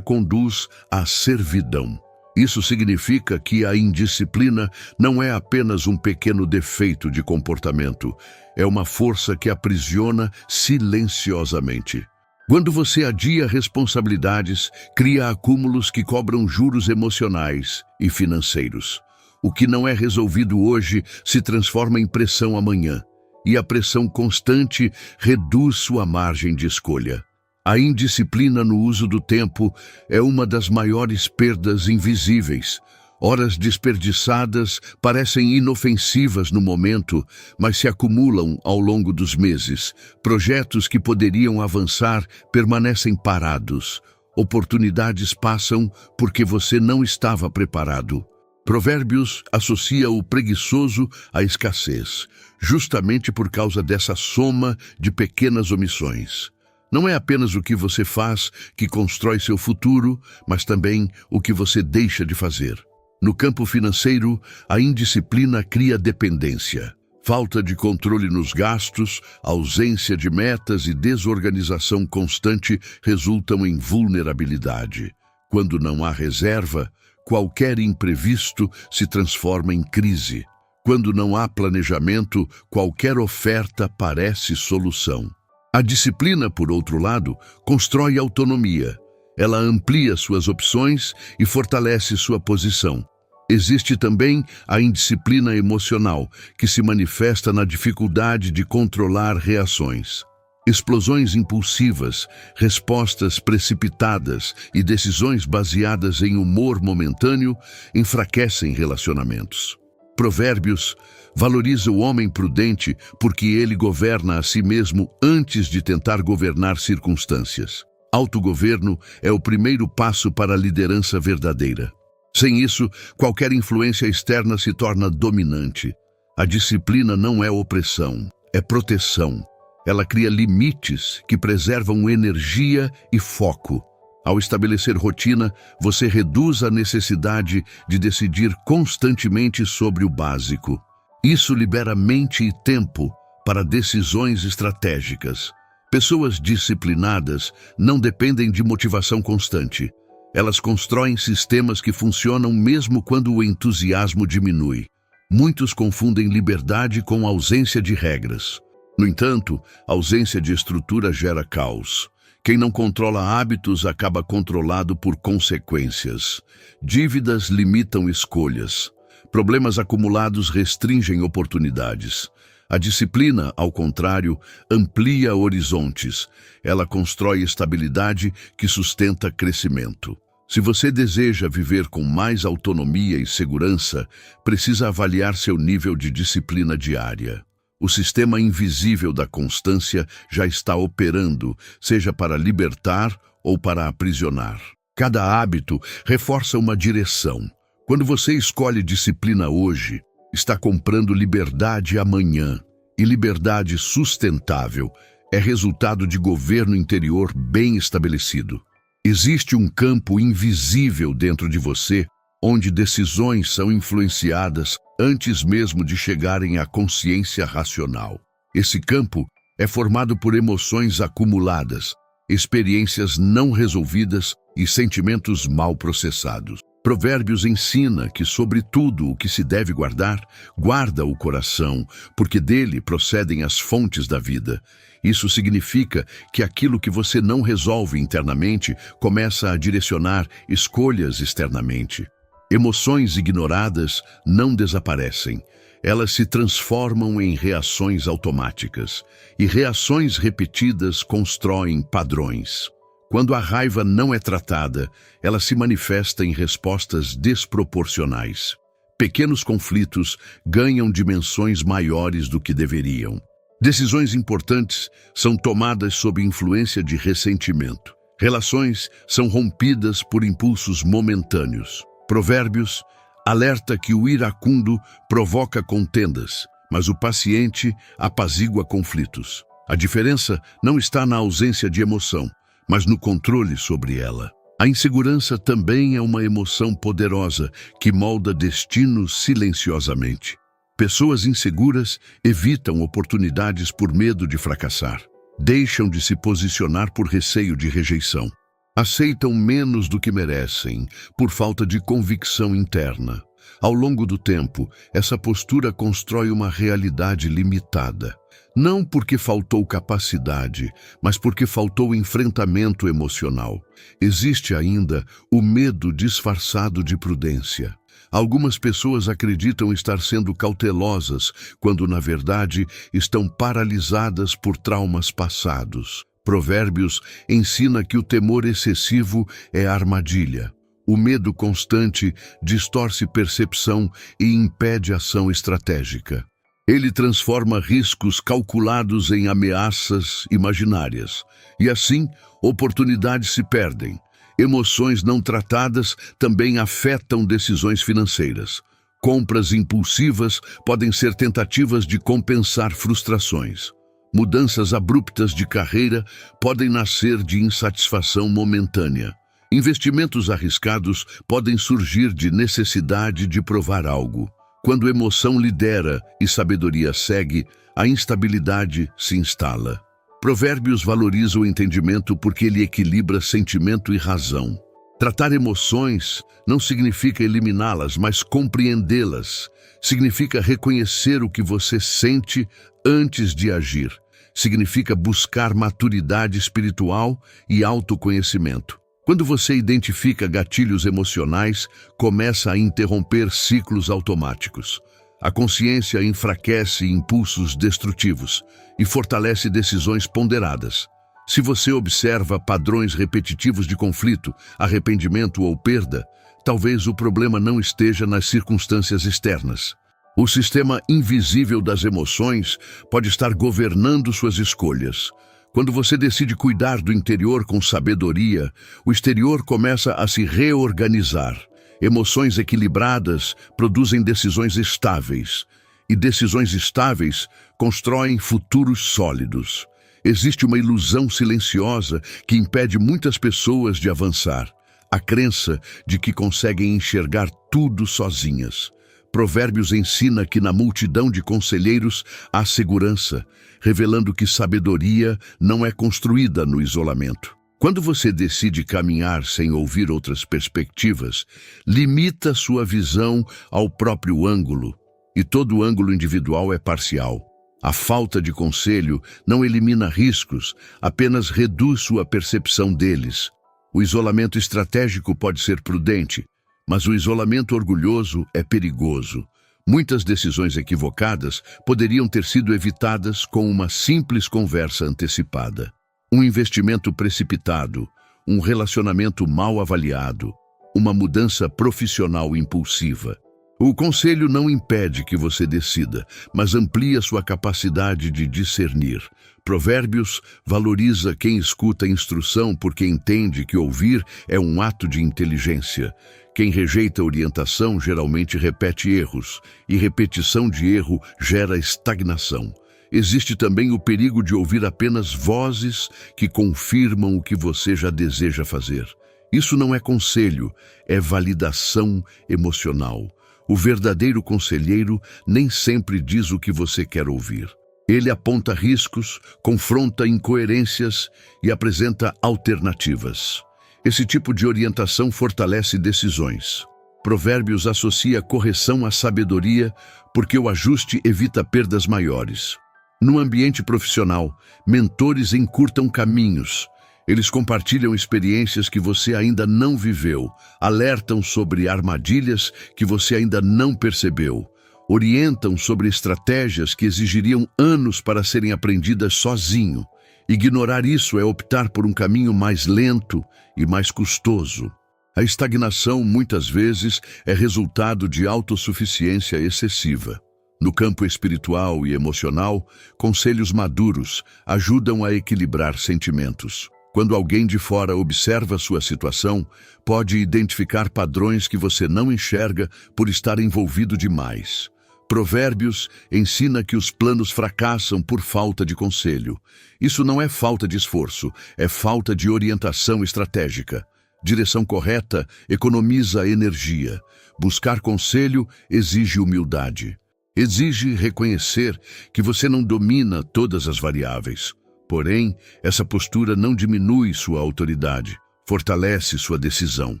conduz à servidão. Isso significa que a indisciplina não é apenas um pequeno defeito de comportamento, é uma força que aprisiona silenciosamente. Quando você adia responsabilidades, cria acúmulos que cobram juros emocionais e financeiros. O que não é resolvido hoje se transforma em pressão amanhã, e a pressão constante reduz sua margem de escolha. A indisciplina no uso do tempo é uma das maiores perdas invisíveis. Horas desperdiçadas parecem inofensivas no momento, mas se acumulam ao longo dos meses. Projetos que poderiam avançar permanecem parados. Oportunidades passam porque você não estava preparado. Provérbios associa o preguiçoso à escassez, justamente por causa dessa soma de pequenas omissões. Não é apenas o que você faz que constrói seu futuro, mas também o que você deixa de fazer. No campo financeiro, a indisciplina cria dependência. Falta de controle nos gastos, ausência de metas e desorganização constante resultam em vulnerabilidade. Quando não há reserva, qualquer imprevisto se transforma em crise. Quando não há planejamento, qualquer oferta parece solução. A disciplina, por outro lado, constrói autonomia. Ela amplia suas opções e fortalece sua posição. Existe também a indisciplina emocional, que se manifesta na dificuldade de controlar reações. Explosões impulsivas, respostas precipitadas e decisões baseadas em humor momentâneo enfraquecem relacionamentos. Provérbios valoriza o homem prudente porque ele governa a si mesmo antes de tentar governar circunstâncias. Autogoverno é o primeiro passo para a liderança verdadeira. Sem isso, qualquer influência externa se torna dominante. A disciplina não é opressão, é proteção. Ela cria limites que preservam energia e foco. Ao estabelecer rotina, você reduz a necessidade de decidir constantemente sobre o básico. Isso libera mente e tempo para decisões estratégicas. Pessoas disciplinadas não dependem de motivação constante. Elas constroem sistemas que funcionam mesmo quando o entusiasmo diminui. Muitos confundem liberdade com ausência de regras. No entanto, a ausência de estrutura gera caos. Quem não controla hábitos acaba controlado por consequências. Dívidas limitam escolhas. Problemas acumulados restringem oportunidades. A disciplina, ao contrário, amplia horizontes. Ela constrói estabilidade que sustenta crescimento. Se você deseja viver com mais autonomia e segurança, precisa avaliar seu nível de disciplina diária. O sistema invisível da constância já está operando, seja para libertar ou para aprisionar. Cada hábito reforça uma direção. Quando você escolhe disciplina hoje, está comprando liberdade amanhã. E liberdade sustentável é resultado de governo interior bem estabelecido. Existe um campo invisível dentro de você, onde decisões são influenciadas antes mesmo de chegarem à consciência racional. Esse campo é formado por emoções acumuladas, experiências não resolvidas e sentimentos mal processados. Provérbios ensina que sobre tudo o que se deve guardar, guarda o coração, porque dele procedem as fontes da vida. Isso significa que aquilo que você não resolve internamente começa a direcionar escolhas externamente. Emoções ignoradas não desaparecem. Elas se transformam em reações automáticas, e reações repetidas constroem padrões. Quando a raiva não é tratada, ela se manifesta em respostas desproporcionais. Pequenos conflitos ganham dimensões maiores do que deveriam. Decisões importantes são tomadas sob influência de ressentimento. Relações são rompidas por impulsos momentâneos. Provérbios alerta que o iracundo provoca contendas, mas o paciente apazigua conflitos. A diferença não está na ausência de emoção, mas no controle sobre ela. A insegurança também é uma emoção poderosa que molda destinos silenciosamente. Pessoas inseguras evitam oportunidades por medo de fracassar. Deixam de se posicionar por receio de rejeição. Aceitam menos do que merecem, por falta de convicção interna. Ao longo do tempo, essa postura constrói uma realidade limitada. Não porque faltou capacidade, mas porque faltou enfrentamento emocional. Existe ainda o medo disfarçado de prudência. Algumas pessoas acreditam estar sendo cautelosas, quando, na verdade, estão paralisadas por traumas passados. Provérbios ensina que o temor excessivo é armadilha. O medo constante distorce percepção e impede ação estratégica. Ele transforma riscos calculados em ameaças imaginárias. E assim, oportunidades se perdem. Emoções não tratadas também afetam decisões financeiras. Compras impulsivas podem ser tentativas de compensar frustrações. Mudanças abruptas de carreira podem nascer de insatisfação momentânea. Investimentos arriscados podem surgir de necessidade de provar algo. Quando emoção lidera e sabedoria segue, a instabilidade se instala. Provérbios valoriza o entendimento porque ele equilibra sentimento e razão. Tratar emoções não significa eliminá-las, mas compreendê-las. Significa reconhecer o que você sente antes de agir. Significa buscar maturidade espiritual e autoconhecimento. Quando você identifica gatilhos emocionais, começa a interromper ciclos automáticos. A consciência enfraquece impulsos destrutivos e fortalece decisões ponderadas. Se você observa padrões repetitivos de conflito, arrependimento ou perda, talvez o problema não esteja nas circunstâncias externas. O sistema invisível das emoções pode estar governando suas escolhas. Quando você decide cuidar do interior com sabedoria, o exterior começa a se reorganizar. Emoções equilibradas produzem decisões estáveis, e decisões estáveis constroem futuros sólidos. Existe uma ilusão silenciosa que impede muitas pessoas de avançar. A crença de que conseguem enxergar tudo sozinhas. Provérbios ensina que na multidão de conselheiros há segurança, revelando que sabedoria não é construída no isolamento. Quando você decide caminhar sem ouvir outras perspectivas, limita sua visão ao próprio ângulo, e todo ângulo individual é parcial. A falta de conselho não elimina riscos, apenas reduz sua percepção deles. O isolamento estratégico pode ser prudente, mas o isolamento orgulhoso é perigoso. Muitas decisões equivocadas poderiam ter sido evitadas com uma simples conversa antecipada. Um investimento precipitado, um relacionamento mal avaliado, uma mudança profissional impulsiva. O conselho não impede que você decida, mas amplia sua capacidade de discernir. Provérbios valoriza quem escuta a instrução porque entende que ouvir é um ato de inteligência. Quem rejeita orientação geralmente repete erros, e repetição de erro gera estagnação. Existe também o perigo de ouvir apenas vozes que confirmam o que você já deseja fazer. Isso não é conselho, é validação emocional. O verdadeiro conselheiro nem sempre diz o que você quer ouvir. Ele aponta riscos, confronta incoerências e apresenta alternativas. Esse tipo de orientação fortalece decisões. Provérbios associa correção à sabedoria porque o ajuste evita perdas maiores. No ambiente profissional, mentores encurtam caminhos. Eles compartilham experiências que você ainda não viveu, alertam sobre armadilhas que você ainda não percebeu, orientam sobre estratégias que exigiriam anos para serem aprendidas sozinho. Ignorar isso é optar por um caminho mais lento e mais custoso. A estagnação, muitas vezes, é resultado de autossuficiência excessiva. No campo espiritual e emocional, conselhos maduros ajudam a equilibrar sentimentos. Quando alguém de fora observa sua situação, pode identificar padrões que você não enxerga por estar envolvido demais. Provérbios ensina que os planos fracassam por falta de conselho. Isso não é falta de esforço, é falta de orientação estratégica. Direção correta economiza energia. Buscar conselho exige humildade. Exige reconhecer que você não domina todas as variáveis. Porém, essa postura não diminui sua autoridade, fortalece sua decisão.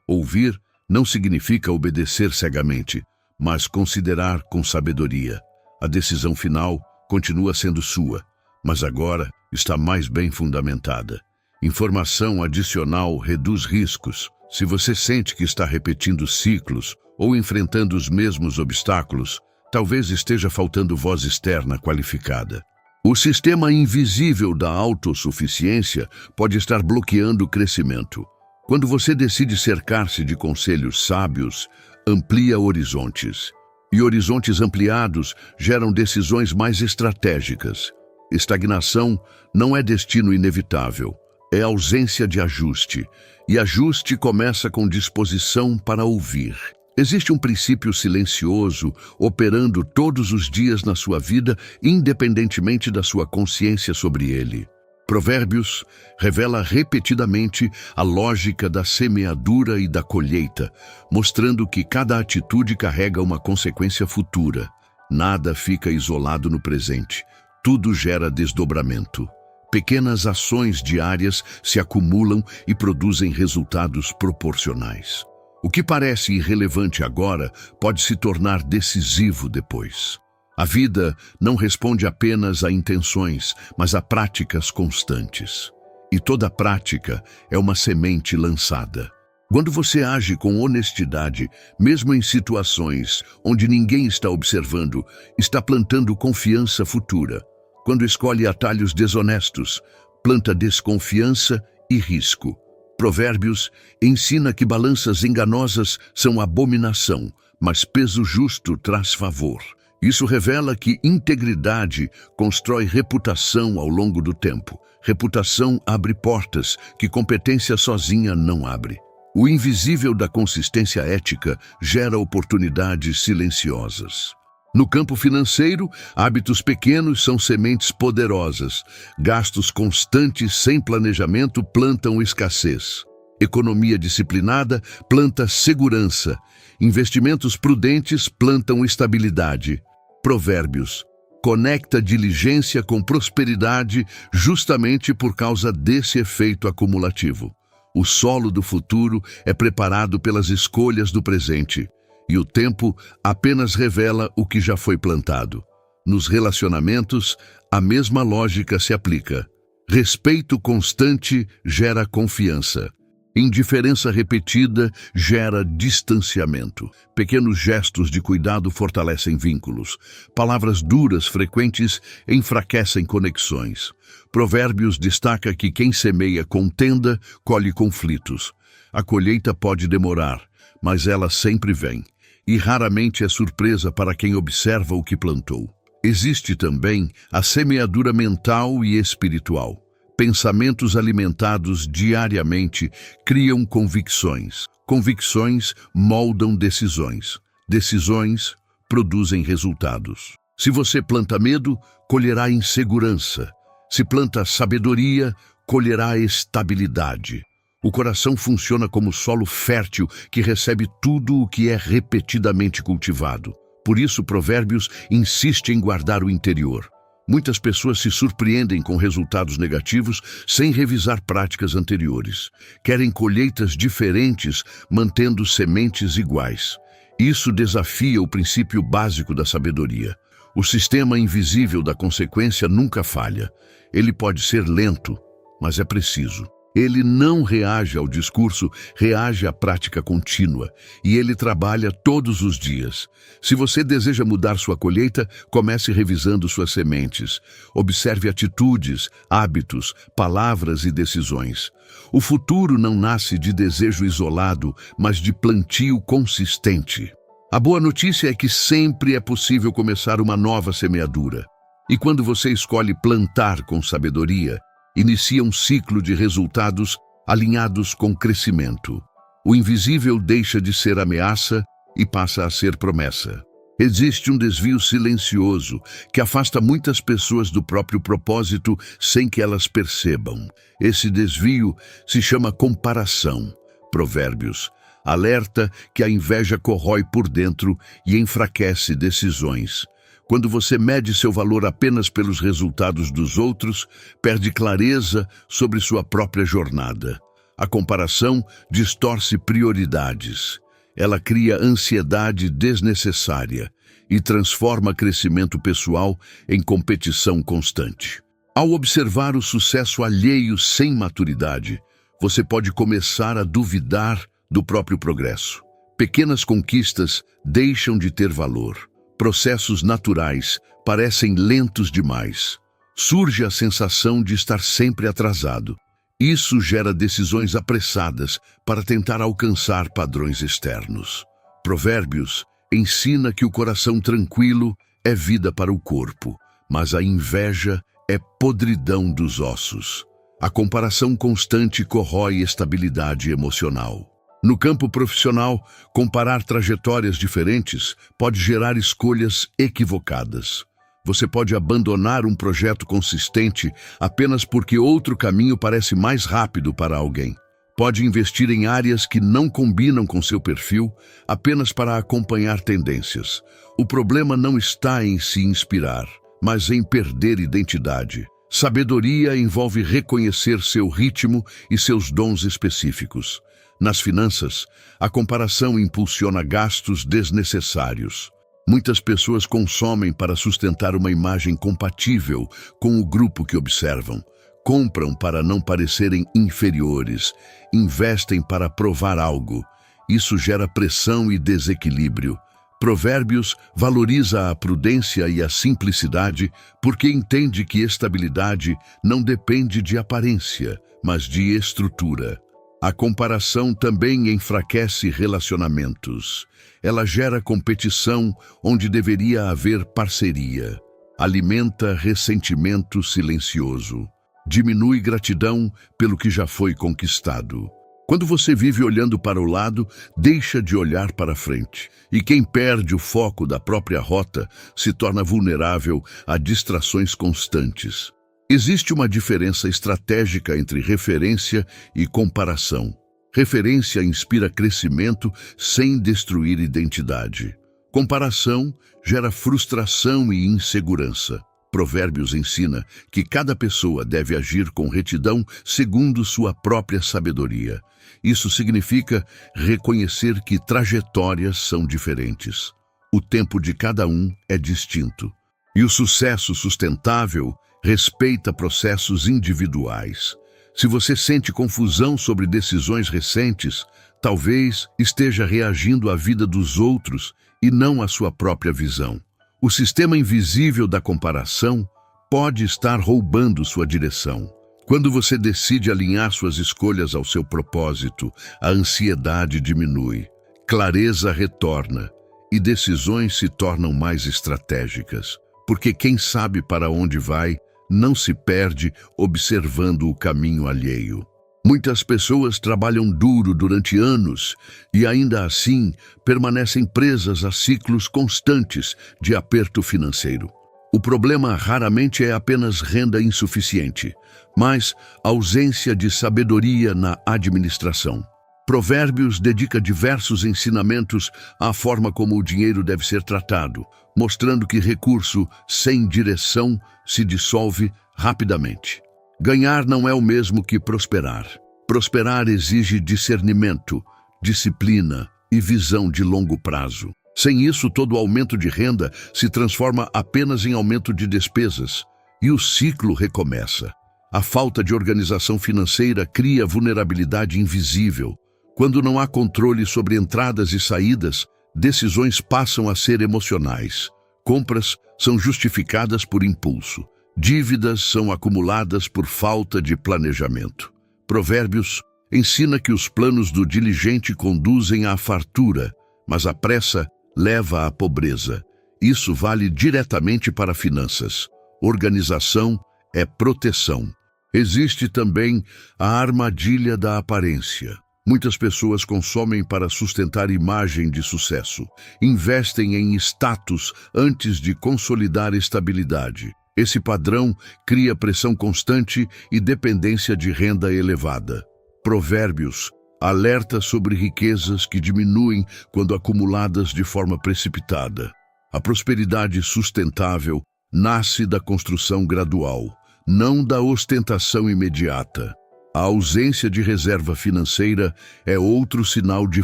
Ouvir não significa obedecer cegamente, mas considerar com sabedoria. A decisão final continua sendo sua, mas agora está mais bem fundamentada. Informação adicional reduz riscos. Se você sente que está repetindo ciclos ou enfrentando os mesmos obstáculos, talvez esteja faltando voz externa qualificada. O sistema invisível da autossuficiência pode estar bloqueando o crescimento. Quando você decide cercar-se de conselhos sábios, amplia horizontes. E horizontes ampliados geram decisões mais estratégicas. Estagnação não é destino inevitável, é ausência de ajuste. E ajuste começa com disposição para ouvir. Existe um princípio silencioso operando todos os dias na sua vida, independentemente da sua consciência sobre ele. Provérbios revela repetidamente a lógica da semeadura e da colheita, mostrando que cada atitude carrega uma consequência futura. Nada fica isolado no presente, tudo gera desdobramento. Pequenas ações diárias se acumulam e produzem resultados proporcionais. O que parece irrelevante agora pode se tornar decisivo depois. A vida não responde apenas a intenções, mas a práticas constantes. E toda prática é uma semente lançada. Quando você age com honestidade, mesmo em situações onde ninguém está observando, está plantando confiança futura. Quando escolhe atalhos desonestos, planta desconfiança e risco. Provérbios ensina que balanças enganosas são abominação, mas peso justo traz favor. Isso revela que integridade constrói reputação ao longo do tempo. Reputação abre portas que competência sozinha não abre. O invisível da consistência ética gera oportunidades silenciosas. No campo financeiro, hábitos pequenos são sementes poderosas. Gastos constantes sem planejamento plantam escassez. Economia disciplinada planta segurança. Investimentos prudentes plantam estabilidade. Provérbios conecta diligência com prosperidade justamente por causa desse efeito acumulativo. O solo do futuro é preparado pelas escolhas do presente. E o tempo apenas revela o que já foi plantado. Nos relacionamentos, a mesma lógica se aplica. Respeito constante gera confiança. Indiferença repetida gera distanciamento. Pequenos gestos de cuidado fortalecem vínculos. Palavras duras frequentes enfraquecem conexões. Provérbios destaca que quem semeia contenda, colhe conflitos. A colheita pode demorar, mas ela sempre vem. E raramente é surpresa para quem observa o que plantou. Existe também a semeadura mental e espiritual. Pensamentos alimentados diariamente criam convicções. Convicções moldam decisões. Decisões produzem resultados. Se você planta medo, colherá insegurança. Se planta sabedoria, colherá estabilidade. O coração funciona como solo fértil que recebe tudo o que é repetidamente cultivado. Por isso, Provérbios insiste em guardar o interior. Muitas pessoas se surpreendem com resultados negativos sem revisar práticas anteriores. Querem colheitas diferentes, mantendo sementes iguais. Isso desafia o princípio básico da sabedoria. O sistema invisível da consequência nunca falha. Ele pode ser lento, mas é preciso. Ele não reage ao discurso, reage à prática contínua. E ele trabalha todos os dias. Se você deseja mudar sua colheita, comece revisando suas sementes. Observe atitudes, hábitos, palavras e decisões. O futuro não nasce de desejo isolado, mas de plantio consistente. A boa notícia é que sempre é possível começar uma nova semeadura. E quando você escolhe plantar com sabedoria, inicia um ciclo de resultados alinhados com crescimento. O invisível deixa de ser ameaça e passa a ser promessa. Existe um desvio silencioso que afasta muitas pessoas do próprio propósito sem que elas percebam. Esse desvio se chama comparação. Provérbios alerta que a inveja corrói por dentro e enfraquece decisões. Quando você mede seu valor apenas pelos resultados dos outros, perde clareza sobre sua própria jornada. A comparação distorce prioridades. Ela cria ansiedade desnecessária e transforma crescimento pessoal em competição constante. Ao observar o sucesso alheio sem maturidade, você pode começar a duvidar do próprio progresso. Pequenas conquistas deixam de ter valor. Processos naturais parecem lentos demais. Surge a sensação de estar sempre atrasado. Isso gera decisões apressadas para tentar alcançar padrões externos. Provérbios ensina que o coração tranquilo é vida para o corpo, mas a inveja é podridão dos ossos. A comparação constante corrói estabilidade emocional. No campo profissional, comparar trajetórias diferentes pode gerar escolhas equivocadas. Você pode abandonar um projeto consistente apenas porque outro caminho parece mais rápido para alguém. Pode investir em áreas que não combinam com seu perfil apenas para acompanhar tendências. O problema não está em se inspirar, mas em perder identidade. Sabedoria envolve reconhecer seu ritmo e seus dons específicos. Nas finanças, a comparação impulsiona gastos desnecessários. Muitas pessoas consomem para sustentar uma imagem compatível com o grupo que observam. Compram para não parecerem inferiores, investem para provar algo. Isso gera pressão e desequilíbrio. Provérbios valoriza a prudência e a simplicidade porque entende que estabilidade não depende de aparência, mas de estrutura. A comparação também enfraquece relacionamentos. Ela gera competição onde deveria haver parceria. Alimenta ressentimento silencioso. Diminui gratidão pelo que já foi conquistado. Quando você vive olhando para o lado, deixa de olhar para frente. E quem perde o foco da própria rota se torna vulnerável a distrações constantes. Existe uma diferença estratégica entre referência e comparação. Referência inspira crescimento sem destruir identidade. Comparação gera frustração e insegurança. Provérbios ensina que cada pessoa deve agir com retidão segundo sua própria sabedoria. Isso significa reconhecer que trajetórias são diferentes. O tempo de cada um é distinto. E o sucesso sustentável respeita processos individuais. Se você sente confusão sobre decisões recentes, talvez esteja reagindo à vida dos outros e não à sua própria visão. O sistema invisível da comparação pode estar roubando sua direção. Quando você decide alinhar suas escolhas ao seu propósito, a ansiedade diminui, clareza retorna e decisões se tornam mais estratégicas. Porque quem sabe para onde vai, não se perde observando o caminho alheio. Muitas pessoas trabalham duro durante anos e ainda assim permanecem presas a ciclos constantes de aperto financeiro. O problema raramente é apenas renda insuficiente, mas ausência de sabedoria na administração. Provérbios dedica diversos ensinamentos à forma como o dinheiro deve ser tratado, mostrando que recurso sem direção se dissolve rapidamente. Ganhar não é o mesmo que prosperar. Prosperar exige discernimento, disciplina e visão de longo prazo. Sem isso, todo aumento de renda se transforma apenas em aumento de despesas e o ciclo recomeça. A falta de organização financeira cria vulnerabilidade invisível. Quando não há controle sobre entradas e saídas, decisões passam a ser emocionais. Compras são justificadas por impulso. Dívidas são acumuladas por falta de planejamento. Provérbios ensina que os planos do diligente conduzem à fartura, mas a pressa leva à pobreza. Isso vale diretamente para finanças. Organização é proteção. Existe também a armadilha da aparência. Muitas pessoas consomem para sustentar imagem de sucesso. Investem em status antes de consolidar estabilidade. Esse padrão cria pressão constante e dependência de renda elevada. Provérbios alerta sobre riquezas que diminuem quando acumuladas de forma precipitada. A prosperidade sustentável nasce da construção gradual, não da ostentação imediata. A ausência de reserva financeira é outro sinal de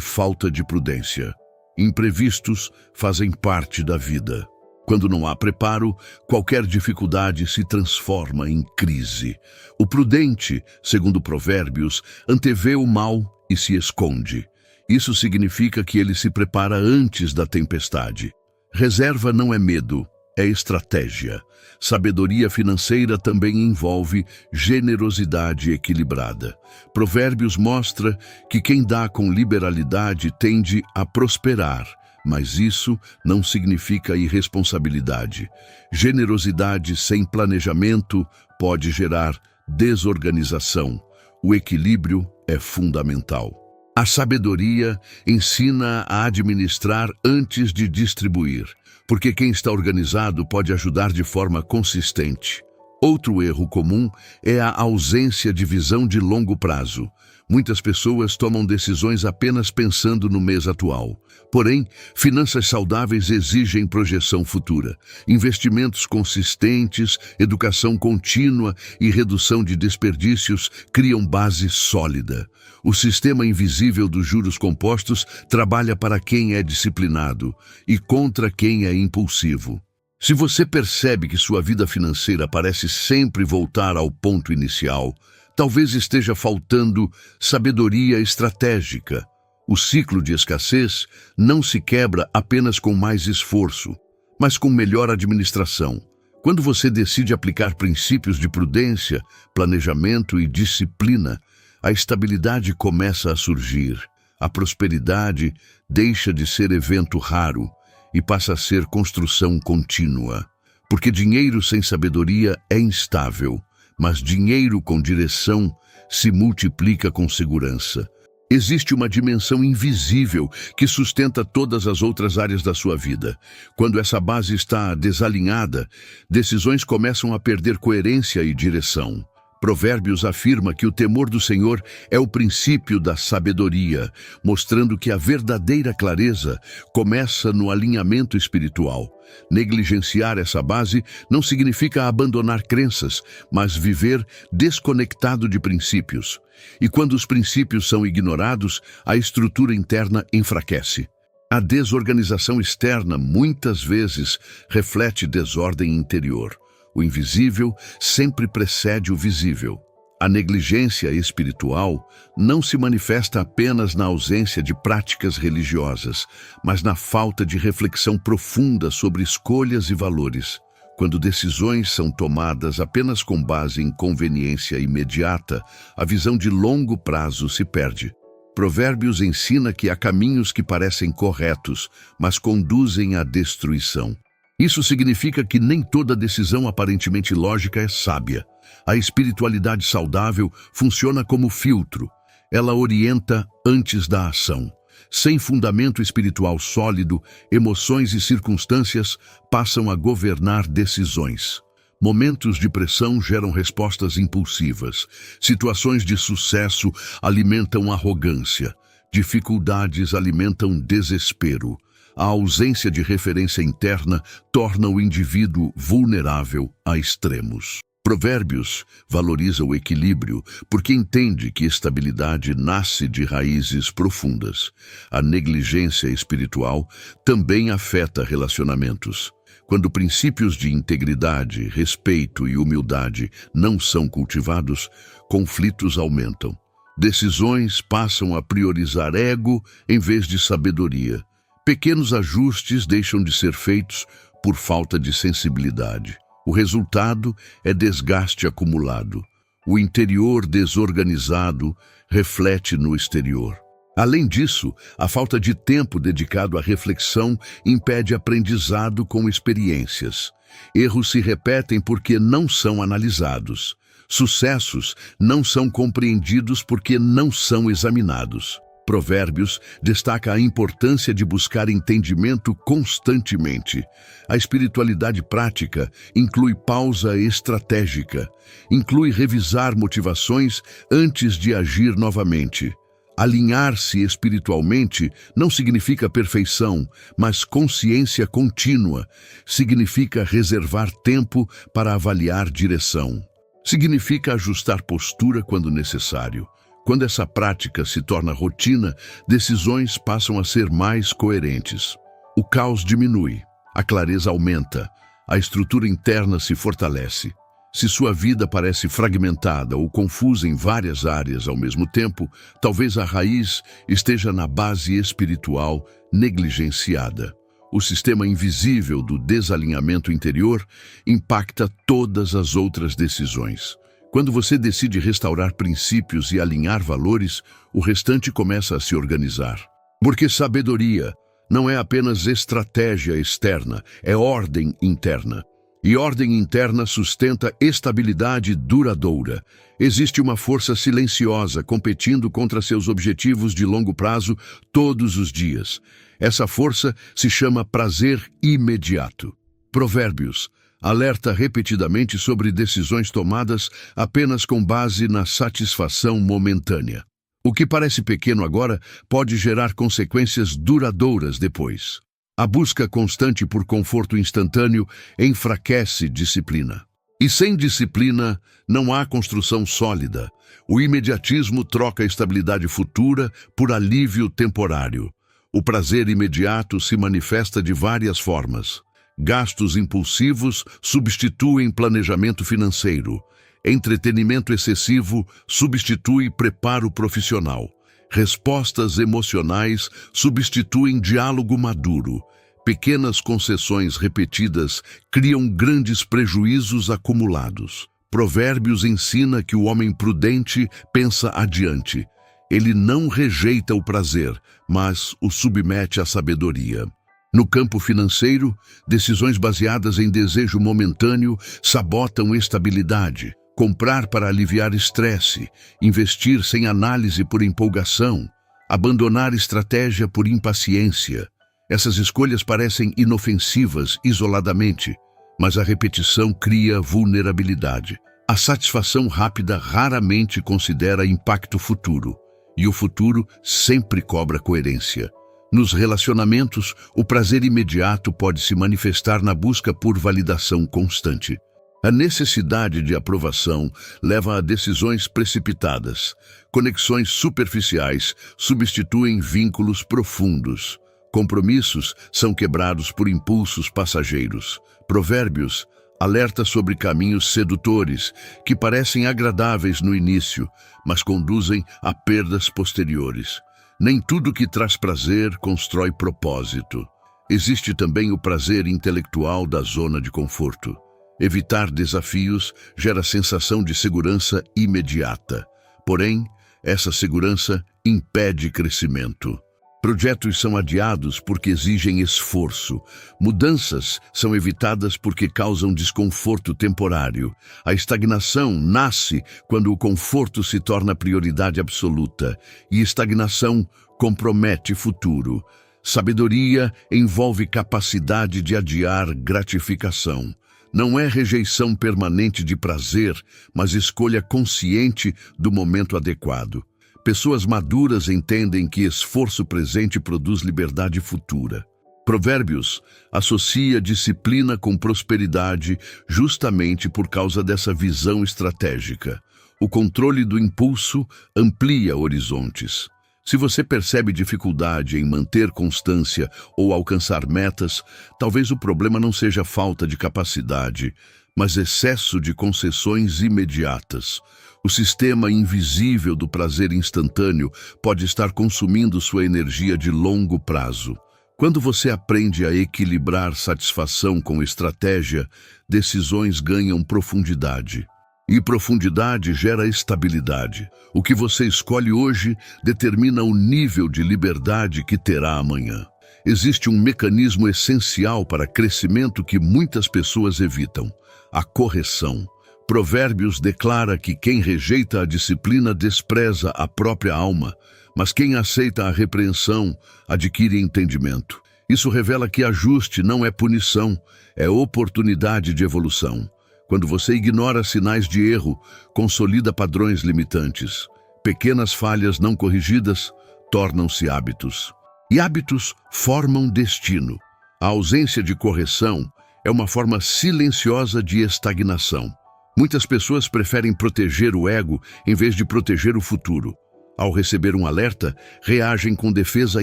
falta de prudência. Imprevistos fazem parte da vida. Quando não há preparo, qualquer dificuldade se transforma em crise. O prudente, segundo Provérbios, antevê o mal e se esconde. Isso significa que ele se prepara antes da tempestade. Reserva não é medo, é estratégia. Sabedoria financeira também envolve generosidade equilibrada. Provérbios mostra que quem dá com liberalidade tende a prosperar, mas isso não significa irresponsabilidade. Generosidade sem planejamento pode gerar desorganização. O equilíbrio é fundamental. A sabedoria ensina a administrar antes de distribuir, porque quem está organizado pode ajudar de forma consistente. Outro erro comum é a ausência de visão de longo prazo. Muitas pessoas tomam decisões apenas pensando no mês atual. Porém, finanças saudáveis exigem projeção futura. Investimentos consistentes, educação contínua e redução de desperdícios criam base sólida. O sistema invisível dos juros compostos trabalha para quem é disciplinado e contra quem é impulsivo. Se você percebe que sua vida financeira parece sempre voltar ao ponto inicial, talvez esteja faltando sabedoria estratégica. O ciclo de escassez não se quebra apenas com mais esforço, mas com melhor administração. Quando você decide aplicar princípios de prudência, planejamento e disciplina, a estabilidade começa a surgir. A prosperidade deixa de ser evento raro e passa a ser construção contínua. Porque dinheiro sem sabedoria é instável, mas dinheiro com direção se multiplica com segurança. Existe uma dimensão invisível que sustenta todas as outras áreas da sua vida. Quando essa base está desalinhada, decisões começam a perder coerência e direção. Provérbios afirma que o temor do Senhor é o princípio da sabedoria, mostrando que a verdadeira clareza começa no alinhamento espiritual. Negligenciar essa base não significa abandonar crenças, mas viver desconectado de princípios. E quando os princípios são ignorados, a estrutura interna enfraquece. A desorganização externa muitas vezes reflete desordem interior. O invisível sempre precede o visível. A negligência espiritual não se manifesta apenas na ausência de práticas religiosas, mas na falta de reflexão profunda sobre escolhas e valores. Quando decisões são tomadas apenas com base em conveniência imediata, a visão de longo prazo se perde. Provérbios ensina que há caminhos que parecem corretos, mas conduzem à destruição. Isso significa que nem toda decisão aparentemente lógica é sábia. A espiritualidade saudável funciona como filtro. Ela orienta antes da ação. Sem fundamento espiritual sólido, emoções e circunstâncias passam a governar decisões. Momentos de pressão geram respostas impulsivas. Situações de sucesso alimentam arrogância. Dificuldades alimentam desespero. A ausência de referência interna torna o indivíduo vulnerável a extremos. Provérbios valoriza o equilíbrio porque entende que estabilidade nasce de raízes profundas. A negligência espiritual também afeta relacionamentos. Quando princípios de integridade, respeito e humildade não são cultivados, conflitos aumentam. Decisões passam a priorizar ego em vez de sabedoria. Pequenos ajustes deixam de ser feitos por falta de sensibilidade. O resultado é desgaste acumulado. O interior desorganizado reflete no exterior. Além disso, a falta de tempo dedicado à reflexão impede aprendizado com experiências. Erros se repetem porque não são analisados. Sucessos não são compreendidos porque não são examinados. Provérbios destaca a importância de buscar entendimento constantemente. A espiritualidade prática inclui pausa estratégica, inclui revisar motivações antes de agir novamente. Alinhar-se espiritualmente não significa perfeição, mas consciência contínua. Significa reservar tempo para avaliar direção. Significa ajustar postura quando necessário. Quando essa prática se torna rotina, decisões passam a ser mais coerentes. O caos diminui, a clareza aumenta, a estrutura interna se fortalece. Se sua vida parece fragmentada ou confusa em várias áreas ao mesmo tempo, talvez a raiz esteja na base espiritual negligenciada. O sistema invisível do desalinhamento interior impacta todas as outras decisões. Quando você decide restaurar princípios e alinhar valores, o restante começa a se organizar. Porque sabedoria não é apenas estratégia externa, é ordem interna. E ordem interna sustenta estabilidade duradoura. Existe uma força silenciosa competindo contra seus objetivos de longo prazo todos os dias. Essa força se chama prazer imediato. Provérbios alerta repetidamente sobre decisões tomadas apenas com base na satisfação momentânea. O que parece pequeno agora pode gerar consequências duradouras depois. A busca constante por conforto instantâneo enfraquece disciplina. E sem disciplina, não há construção sólida. O imediatismo troca a estabilidade futura por alívio temporário. O prazer imediato se manifesta de várias formas. Gastos impulsivos substituem planejamento financeiro. Entretenimento excessivo substitui preparo profissional. Respostas emocionais substituem diálogo maduro. Pequenas concessões repetidas criam grandes prejuízos acumulados. Provérbios ensina que o homem prudente pensa adiante. Ele não rejeita o prazer, mas o submete à sabedoria. No campo financeiro, decisões baseadas em desejo momentâneo sabotam estabilidade. Comprar para aliviar estresse, investir sem análise por empolgação, abandonar estratégia por impaciência. Essas escolhas parecem inofensivas isoladamente, mas a repetição cria vulnerabilidade. A satisfação rápida raramente considera impacto futuro, e o futuro sempre cobra coerência. Nos relacionamentos, o prazer imediato pode se manifestar na busca por validação constante. A necessidade de aprovação leva a decisões precipitadas. Conexões superficiais substituem vínculos profundos. Compromissos são quebrados por impulsos passageiros. Provérbios alerta sobre caminhos sedutores que parecem agradáveis no início, mas conduzem a perdas posteriores. Nem tudo que traz prazer constrói propósito. Existe também o prazer intelectual da zona de conforto. Evitar desafios gera sensação de segurança imediata. Porém, essa segurança impede crescimento. Projetos são adiados porque exigem esforço. Mudanças são evitadas porque causam desconforto temporário. A estagnação nasce quando o conforto se torna prioridade absoluta, e estagnação compromete futuro. Sabedoria envolve capacidade de adiar gratificação. Não é rejeição permanente de prazer, mas escolha consciente do momento adequado. Pessoas maduras entendem que esforço presente produz liberdade futura. Provérbios associa disciplina com prosperidade justamente por causa dessa visão estratégica. O controle do impulso amplia horizontes. Se você percebe dificuldade em manter constância ou alcançar metas, talvez o problema não seja falta de capacidade, mas excesso de concessões imediatas. O sistema invisível do prazer instantâneo pode estar consumindo sua energia de longo prazo. Quando você aprende a equilibrar satisfação com estratégia, decisões ganham profundidade. E profundidade gera estabilidade. O que você escolhe hoje determina o nível de liberdade que terá amanhã. Existe um mecanismo essencial para crescimento que muitas pessoas evitam: a correção. Provérbios declara que quem rejeita a disciplina despreza a própria alma, mas quem aceita a repreensão adquire entendimento. Isso revela que ajuste não é punição, é oportunidade de evolução. Quando você ignora sinais de erro, consolida padrões limitantes. Pequenas falhas não corrigidas tornam-se hábitos. E hábitos formam destino. A ausência de correção é uma forma silenciosa de estagnação. Muitas pessoas preferem proteger o ego em vez de proteger o futuro. Ao receber um alerta, reagem com defesa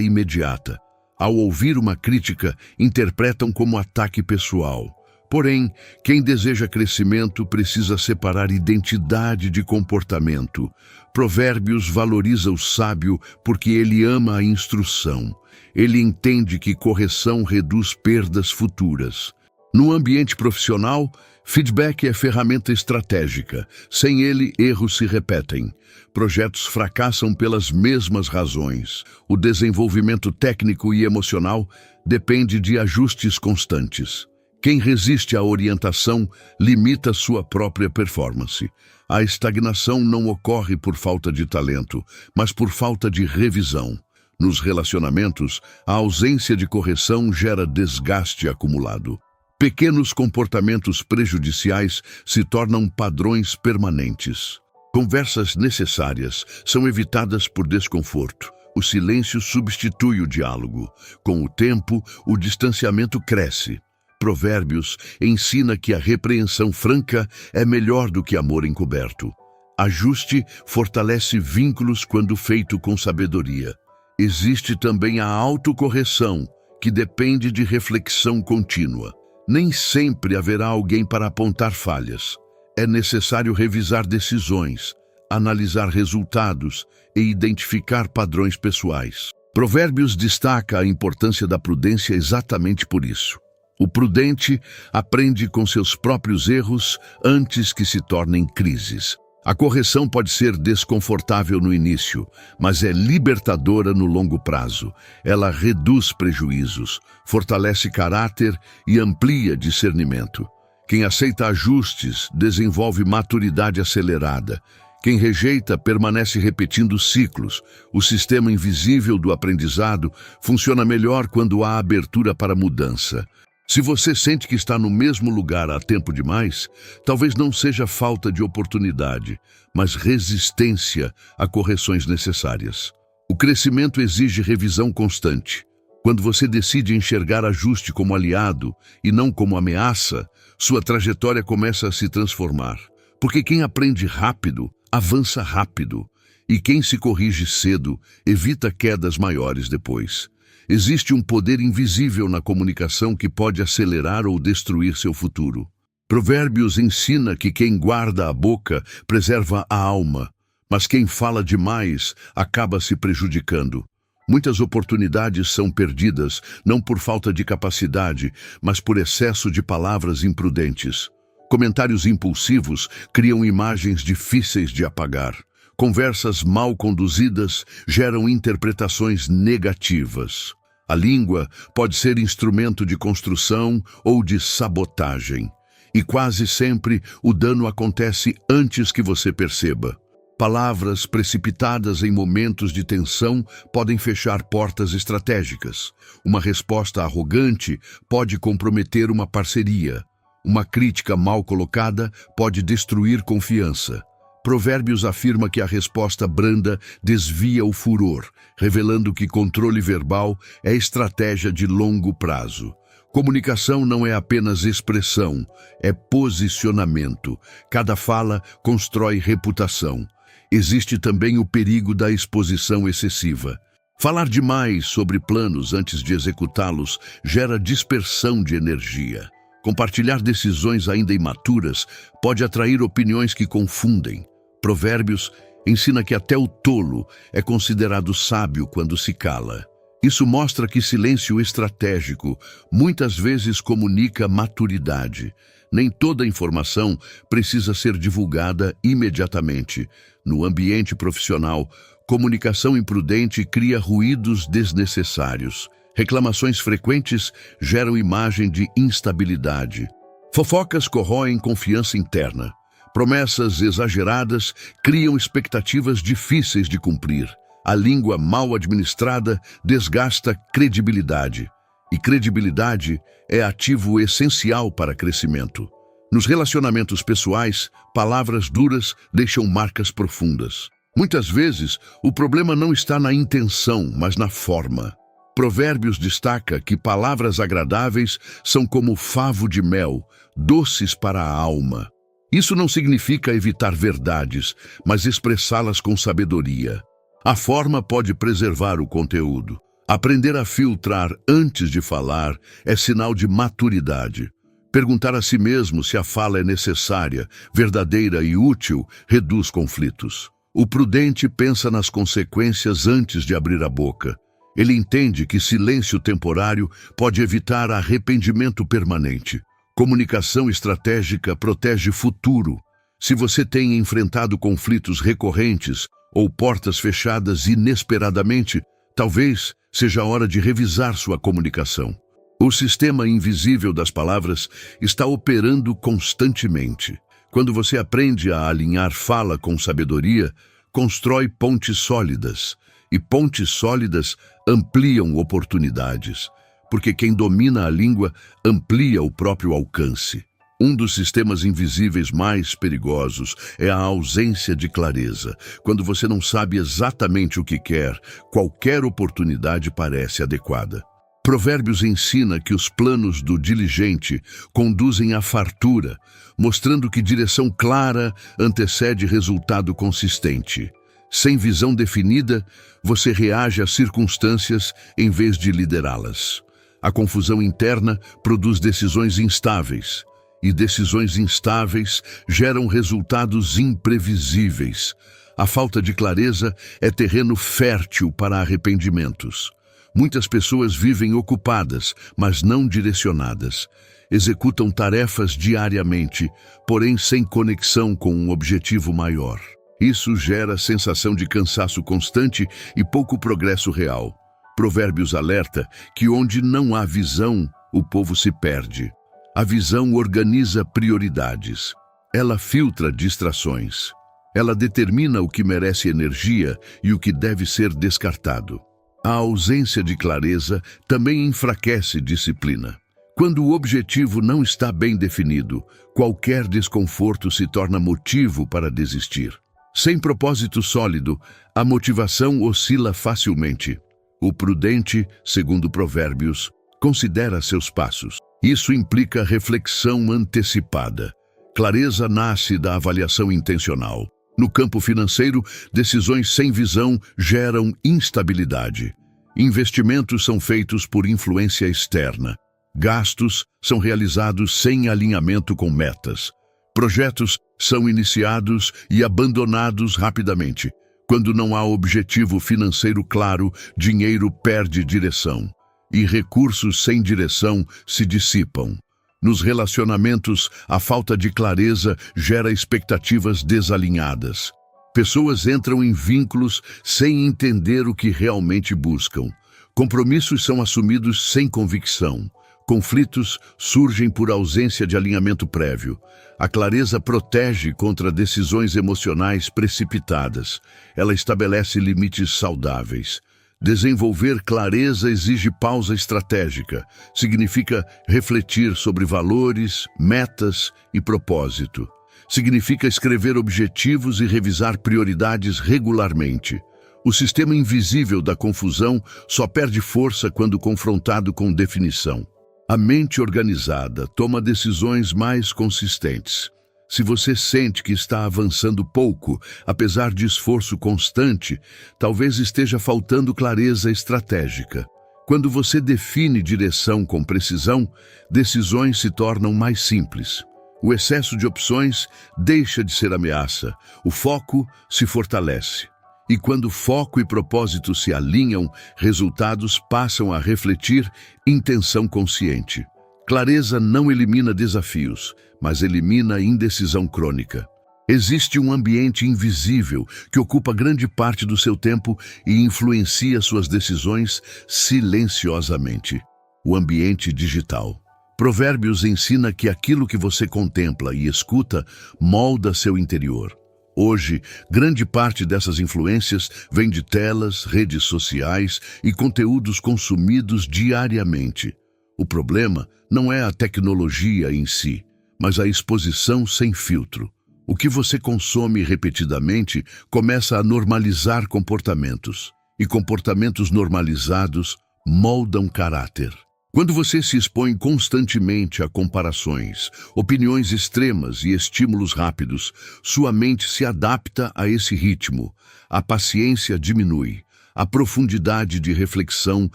imediata. Ao ouvir uma crítica, interpretam como ataque pessoal. Porém, quem deseja crescimento precisa separar identidade de comportamento. Provérbios valoriza o sábio porque ele ama a instrução. Ele entende que correção reduz perdas futuras. No ambiente profissional, feedback é ferramenta estratégica. Sem ele, erros se repetem. Projetos fracassam pelas mesmas razões. O desenvolvimento técnico e emocional depende de ajustes constantes. Quem resiste à orientação limita sua própria performance. A estagnação não ocorre por falta de talento, mas por falta de revisão. Nos relacionamentos, a ausência de correção gera desgaste acumulado. Pequenos comportamentos prejudiciais se tornam padrões permanentes. Conversas necessárias são evitadas por desconforto. O silêncio substitui o diálogo. Com o tempo, o distanciamento cresce. Provérbios ensina que a repreensão franca é melhor do que amor encoberto. Ajuste fortalece vínculos quando feito com sabedoria. Existe também a autocorreção, que depende de reflexão contínua. Nem sempre haverá alguém para apontar falhas. É necessário revisar decisões, analisar resultados e identificar padrões pessoais. Provérbios destaca a importância da prudência exatamente por isso. O prudente aprende com seus próprios erros antes que se tornem crises. A correção pode ser desconfortável no início, mas é libertadora no longo prazo. Ela reduz prejuízos, fortalece caráter e amplia discernimento. Quem aceita ajustes desenvolve maturidade acelerada. Quem rejeita permanece repetindo ciclos. O sistema invisível do aprendizado funciona melhor quando há abertura para mudança. Se você sente que está no mesmo lugar há tempo demais, talvez não seja falta de oportunidade, mas resistência a correções necessárias. O crescimento exige revisão constante. Quando você decide enxergar ajuste como aliado e não como ameaça, sua trajetória começa a se transformar. Porque quem aprende rápido, avança rápido, e quem se corrige cedo, evita quedas maiores depois. Existe um poder invisível na comunicação que pode acelerar ou destruir seu futuro. Provérbios ensina que quem guarda a boca preserva a alma, mas quem fala demais acaba se prejudicando. Muitas oportunidades são perdidas, não por falta de capacidade, mas por excesso de palavras imprudentes. Comentários impulsivos criam imagens difíceis de apagar. Conversas mal conduzidas geram interpretações negativas. A língua pode ser instrumento de construção ou de sabotagem. E quase sempre o dano acontece antes que você perceba. Palavras precipitadas em momentos de tensão podem fechar portas estratégicas. Uma resposta arrogante pode comprometer uma parceria. Uma crítica mal colocada pode destruir confiança. Provérbios afirma que a resposta branda desvia o furor, revelando que controle verbal é estratégia de longo prazo. Comunicação não é apenas expressão, é posicionamento. Cada fala constrói reputação. Existe também o perigo da exposição excessiva. Falar demais sobre planos antes de executá-los gera dispersão de energia. Compartilhar decisões ainda imaturas pode atrair opiniões que confundem. Provérbios ensina que até o tolo é considerado sábio quando se cala. Isso mostra que silêncio estratégico muitas vezes comunica maturidade. Nem toda informação precisa ser divulgada imediatamente. No ambiente profissional, comunicação imprudente cria ruídos desnecessários. Reclamações frequentes geram imagem de instabilidade. Fofocas corroem confiança interna. Promessas exageradas criam expectativas difíceis de cumprir. A língua mal administrada desgasta credibilidade. E credibilidade é ativo essencial para crescimento. Nos relacionamentos pessoais, palavras duras deixam marcas profundas. Muitas vezes, o problema não está na intenção, mas na forma. Provérbios destaca que palavras agradáveis são como favo de mel, doces para a alma. Isso não significa evitar verdades, mas expressá-las com sabedoria. A forma pode preservar o conteúdo. Aprender a filtrar antes de falar é sinal de maturidade. Perguntar a si mesmo se a fala é necessária, verdadeira e útil reduz conflitos. O prudente pensa nas consequências antes de abrir a boca. Ele entende que silêncio temporário pode evitar arrependimento permanente. Comunicação estratégica protege futuro. Se você tem enfrentado conflitos recorrentes ou portas fechadas inesperadamente, talvez seja a hora de revisar sua comunicação. O sistema invisível das palavras está operando constantemente. Quando você aprende a alinhar fala com sabedoria, constrói pontes sólidas. E pontes sólidas ampliam oportunidades, porque quem domina a língua amplia o próprio alcance. Um dos sistemas invisíveis mais perigosos é a ausência de clareza. Quando você não sabe exatamente o que quer, qualquer oportunidade parece adequada. Provérbios ensina que os planos do diligente conduzem à fartura, mostrando que direção clara antecede resultado consistente. Sem visão definida, você reage às circunstâncias em vez de liderá-las. A confusão interna produz decisões instáveis, e decisões instáveis geram resultados imprevisíveis. A falta de clareza é terreno fértil para arrependimentos. Muitas pessoas vivem ocupadas, mas não direcionadas. Executam tarefas diariamente, porém sem conexão com um objetivo maior. Isso gera sensação de cansaço constante e pouco progresso real. Provérbios alerta que onde não há visão, o povo se perde. A visão organiza prioridades. Ela filtra distrações. Ela determina o que merece energia e o que deve ser descartado. A ausência de clareza também enfraquece disciplina. Quando o objetivo não está bem definido, qualquer desconforto se torna motivo para desistir. Sem propósito sólido, a motivação oscila facilmente. O prudente, segundo Provérbios, considera seus passos. Isso implica reflexão antecipada. Clareza nasce da avaliação intencional. No campo financeiro, decisões sem visão geram instabilidade. Investimentos são feitos por influência externa. Gastos são realizados sem alinhamento com metas. Projetos são iniciados e abandonados rapidamente. Quando não há objetivo financeiro claro, dinheiro perde direção. E recursos sem direção se dissipam. Nos relacionamentos, a falta de clareza gera expectativas desalinhadas. Pessoas entram em vínculos sem entender o que realmente buscam. Compromissos são assumidos sem convicção. Conflitos surgem por ausência de alinhamento prévio. A clareza protege contra decisões emocionais precipitadas. Ela estabelece limites saudáveis. Desenvolver clareza exige pausa estratégica. Significa refletir sobre valores, metas e propósito. Significa escrever objetivos e revisar prioridades regularmente. O sistema invisível da confusão só perde força quando confrontado com definição. A mente organizada toma decisões mais consistentes. Se você sente que está avançando pouco, apesar de esforço constante, talvez esteja faltando clareza estratégica. Quando você define direção com precisão, decisões se tornam mais simples. O excesso de opções deixa de ser ameaça. O foco se fortalece. E quando foco e propósito se alinham, resultados passam a refletir intenção consciente. Clareza não elimina desafios, mas elimina indecisão crônica. Existe um ambiente invisível que ocupa grande parte do seu tempo e influencia suas decisões silenciosamente. O ambiente digital. Provérbios ensina que aquilo que você contempla e escuta molda seu interior. Hoje, grande parte dessas influências vem de telas, redes sociais e conteúdos consumidos diariamente. O problema não é a tecnologia em si, mas a exposição sem filtro. O que você consome repetidamente começa a normalizar comportamentos, e comportamentos normalizados moldam caráter. Quando você se expõe constantemente a comparações, opiniões extremas e estímulos rápidos, sua mente se adapta a esse ritmo. A paciência diminui, a profundidade de reflexão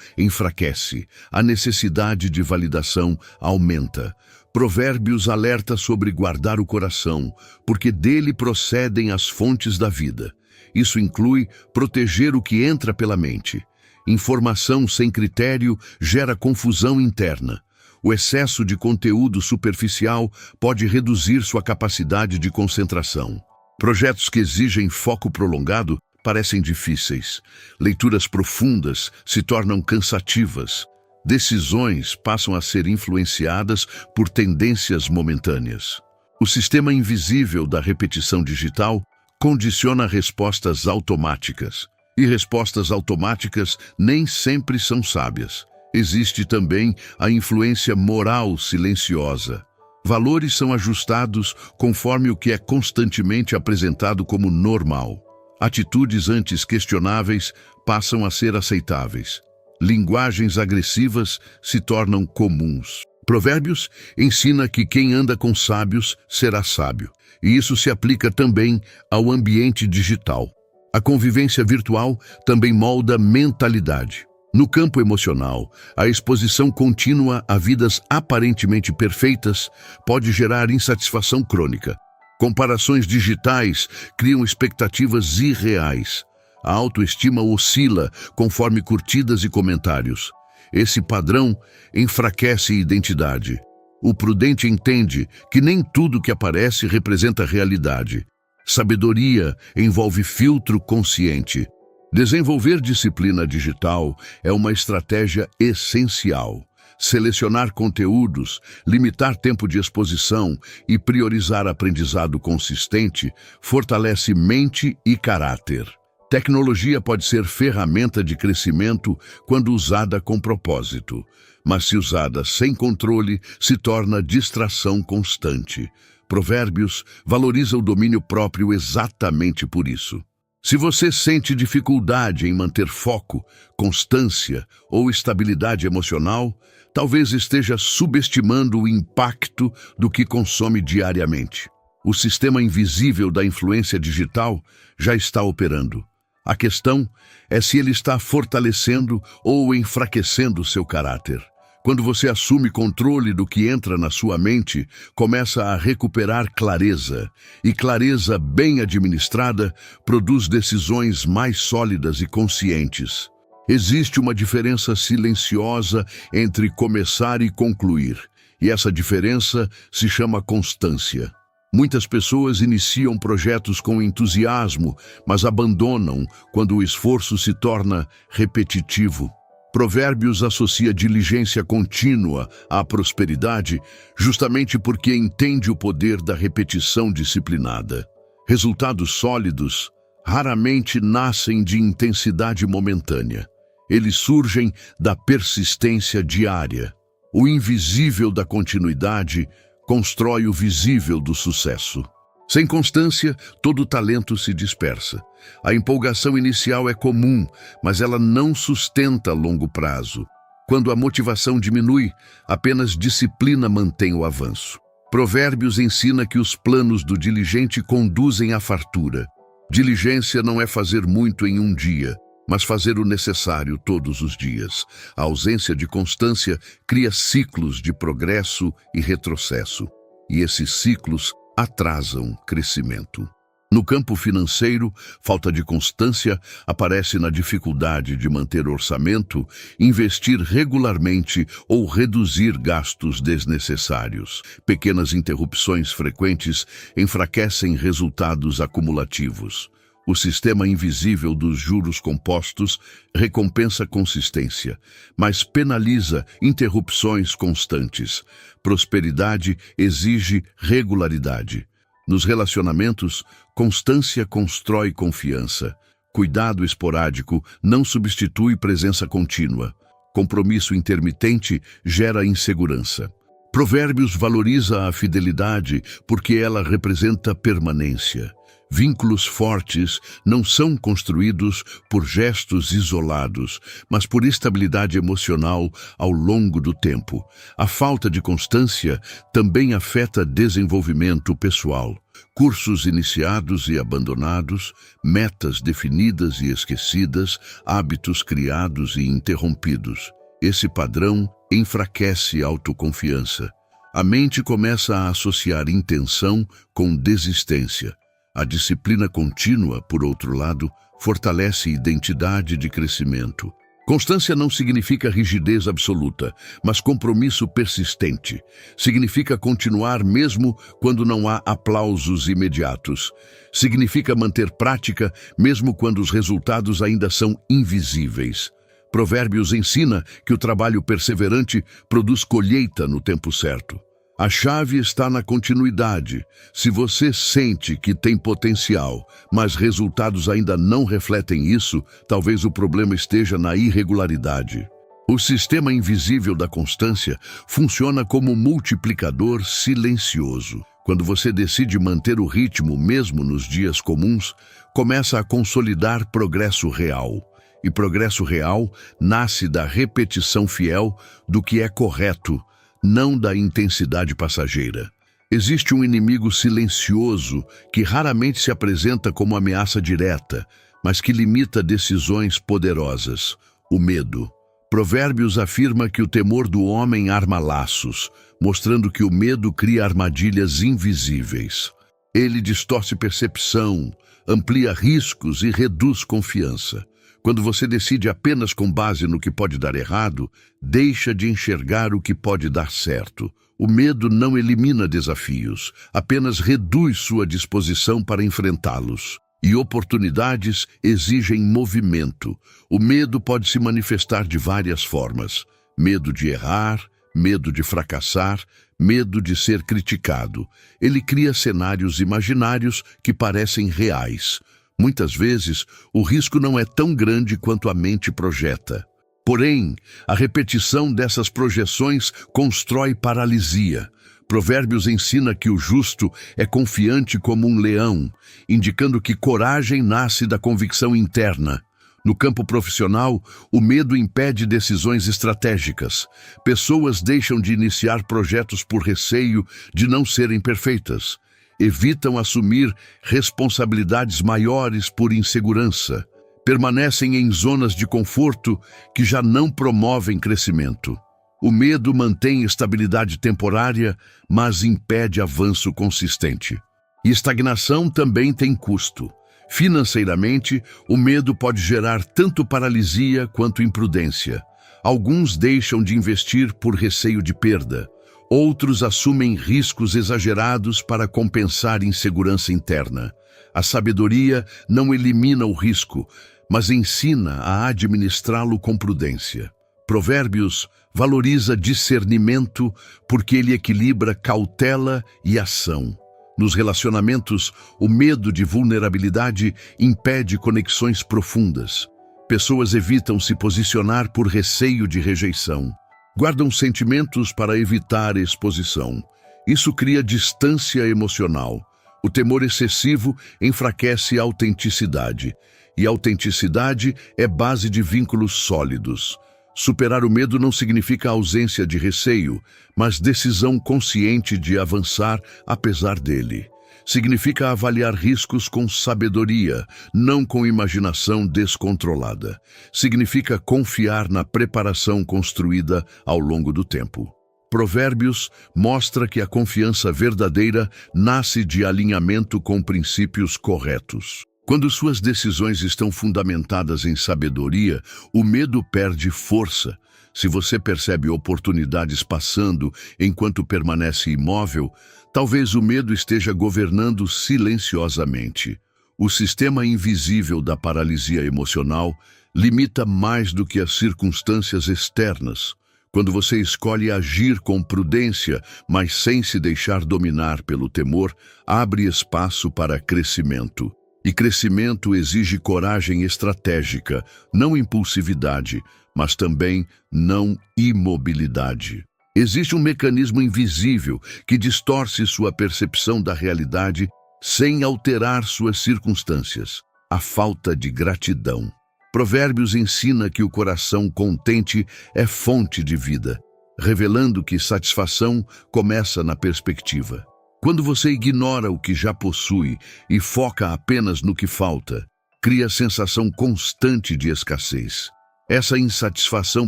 enfraquece, a necessidade de validação aumenta. Provérbios alerta sobre guardar o coração, porque dele procedem as fontes da vida. Isso inclui proteger o que entra pela mente. Informação sem critério gera confusão interna. O excesso de conteúdo superficial pode reduzir sua capacidade de concentração. Projetos que exigem foco prolongado parecem difíceis. Leituras profundas se tornam cansativas. Decisões passam a ser influenciadas por tendências momentâneas. O sistema invisível da repetição digital condiciona respostas automáticas. E respostas automáticas nem sempre são sábias. Existe também a influência moral silenciosa. Valores são ajustados conforme o que é constantemente apresentado como normal. Atitudes antes questionáveis passam a ser aceitáveis. Linguagens agressivas se tornam comuns. Provérbios ensina que quem anda com sábios será sábio. E isso se aplica também ao ambiente digital. A convivência virtual também molda mentalidade. No campo emocional, a exposição contínua a vidas aparentemente perfeitas pode gerar insatisfação crônica. Comparações digitais criam expectativas irreais. A autoestima oscila conforme curtidas e comentários. Esse padrão enfraquece a identidade. O prudente entende que nem tudo que aparece representa a realidade. Sabedoria envolve filtro consciente. Desenvolver disciplina digital é uma estratégia essencial. Selecionar conteúdos, limitar tempo de exposição e priorizar aprendizado consistente fortalece mente e caráter. Tecnologia pode ser ferramenta de crescimento quando usada com propósito, mas se usada sem controle, se torna distração constante. Provérbios valoriza o domínio próprio exatamente por isso. Se você sente dificuldade em manter foco, constância ou estabilidade emocional, talvez esteja subestimando o impacto do que consome diariamente. O sistema invisível da influência digital já está operando. A questão é se ele está fortalecendo ou enfraquecendo seu caráter. Quando você assume controle do que entra na sua mente, começa a recuperar clareza. E clareza bem administrada produz decisões mais sólidas e conscientes. Existe uma diferença silenciosa entre começar e concluir. E essa diferença se chama constância. Muitas pessoas iniciam projetos com entusiasmo, mas abandonam quando o esforço se torna repetitivo. Provérbios associa diligência contínua à prosperidade, justamente porque entende o poder da repetição disciplinada. Resultados sólidos raramente nascem de intensidade momentânea. Eles surgem da persistência diária. O invisível da continuidade constrói o visível do sucesso. Sem constância, todo talento se dispersa. A empolgação inicial é comum, mas ela não sustenta a longo prazo. Quando a motivação diminui, apenas disciplina mantém o avanço. Provérbios ensina que os planos do diligente conduzem à fartura. Diligência não é fazer muito em um dia, mas fazer o necessário todos os dias. A ausência de constância cria ciclos de progresso e retrocesso. E esses ciclos atrasam crescimento. No campo financeiro, falta de constância aparece na dificuldade de manter orçamento, investir regularmente ou reduzir gastos desnecessários. Pequenas interrupções frequentes enfraquecem resultados acumulativos. O sistema invisível dos juros compostos recompensa consistência, mas penaliza interrupções constantes. Prosperidade exige regularidade. Nos relacionamentos, constância constrói confiança. Cuidado esporádico não substitui presença contínua. Compromisso intermitente gera insegurança. Provérbios valoriza a fidelidade porque ela representa permanência. Vínculos fortes não são construídos por gestos isolados, mas por estabilidade emocional ao longo do tempo. A falta de constância também afeta desenvolvimento pessoal. Cursos iniciados e abandonados, metas definidas e esquecidas, hábitos criados e interrompidos. Esse padrão enfraquece a autoconfiança. A mente começa a associar intenção com desistência. A disciplina contínua, por outro lado, fortalece identidade de crescimento. Constância não significa rigidez absoluta, mas compromisso persistente. Significa continuar mesmo quando não há aplausos imediatos. Significa manter prática mesmo quando os resultados ainda são invisíveis. Provérbios ensina que o trabalho perseverante produz colheita no tempo certo. A chave está na continuidade. Se você sente que tem potencial, mas resultados ainda não refletem isso, talvez o problema esteja na irregularidade. O sistema invisível da constância funciona como um multiplicador silencioso. Quando você decide manter o ritmo mesmo nos dias comuns, começa a consolidar progresso real. E progresso real nasce da repetição fiel do que é correto, não da intensidade passageira. Existe um inimigo silencioso que raramente se apresenta como ameaça direta, mas que limita decisões poderosas: o medo. Provérbios afirma que o temor do homem arma laços, mostrando que o medo cria armadilhas invisíveis. Ele distorce percepção, amplia riscos e reduz confiança. Quando você decide apenas com base no que pode dar errado, deixa de enxergar o que pode dar certo. O medo não elimina desafios, apenas reduz sua disposição para enfrentá-los. E oportunidades exigem movimento. O medo pode se manifestar de várias formas: medo de errar, medo de fracassar, medo de ser criticado. Ele cria cenários imaginários que parecem reais. Muitas vezes, o risco não é tão grande quanto a mente projeta. Porém, a repetição dessas projeções constrói paralisia. Provérbios ensina que o justo é confiante como um leão, indicando que coragem nasce da convicção interna. No campo profissional, o medo impede decisões estratégicas. Pessoas deixam de iniciar projetos por receio de não serem perfeitas. Evitam assumir responsabilidades maiores por insegurança. Permanecem em zonas de conforto que já não promovem crescimento. O medo mantém estabilidade temporária, mas impede avanço consistente. E estagnação também tem custo. Financeiramente, o medo pode gerar tanto paralisia quanto imprudência. Alguns deixam de investir por receio de perda. Outros assumem riscos exagerados para compensar insegurança interna. A sabedoria não elimina o risco, mas ensina a administrá-lo com prudência. Provérbios valoriza discernimento porque ele equilibra cautela e ação. Nos relacionamentos, o medo de vulnerabilidade impede conexões profundas. Pessoas evitam se posicionar por receio de rejeição. Guardam sentimentos para evitar exposição. Isso cria distância emocional. O temor excessivo enfraquece a autenticidade. E a autenticidade é base de vínculos sólidos. Superar o medo não significa ausência de receio, mas decisão consciente de avançar apesar dele. Significa avaliar riscos com sabedoria, não com imaginação descontrolada. Significa confiar na preparação construída ao longo do tempo. Provérbios mostra que a confiança verdadeira nasce de alinhamento com princípios corretos. Quando suas decisões estão fundamentadas em sabedoria, o medo perde força. Se você percebe oportunidades passando enquanto permanece imóvel, talvez o medo esteja governando silenciosamente. O sistema invisível da paralisia emocional limita mais do que as circunstâncias externas. Quando você escolhe agir com prudência, mas sem se deixar dominar pelo temor, abre espaço para crescimento. E crescimento exige coragem estratégica, não impulsividade, mas também não imobilidade. Existe um mecanismo invisível que distorce sua percepção da realidade sem alterar suas circunstâncias: a falta de gratidão. Provérbios ensina que o coração contente é fonte de vida, revelando que satisfação começa na perspectiva. Quando você ignora o que já possui e foca apenas no que falta, cria sensação constante de escassez. Essa insatisfação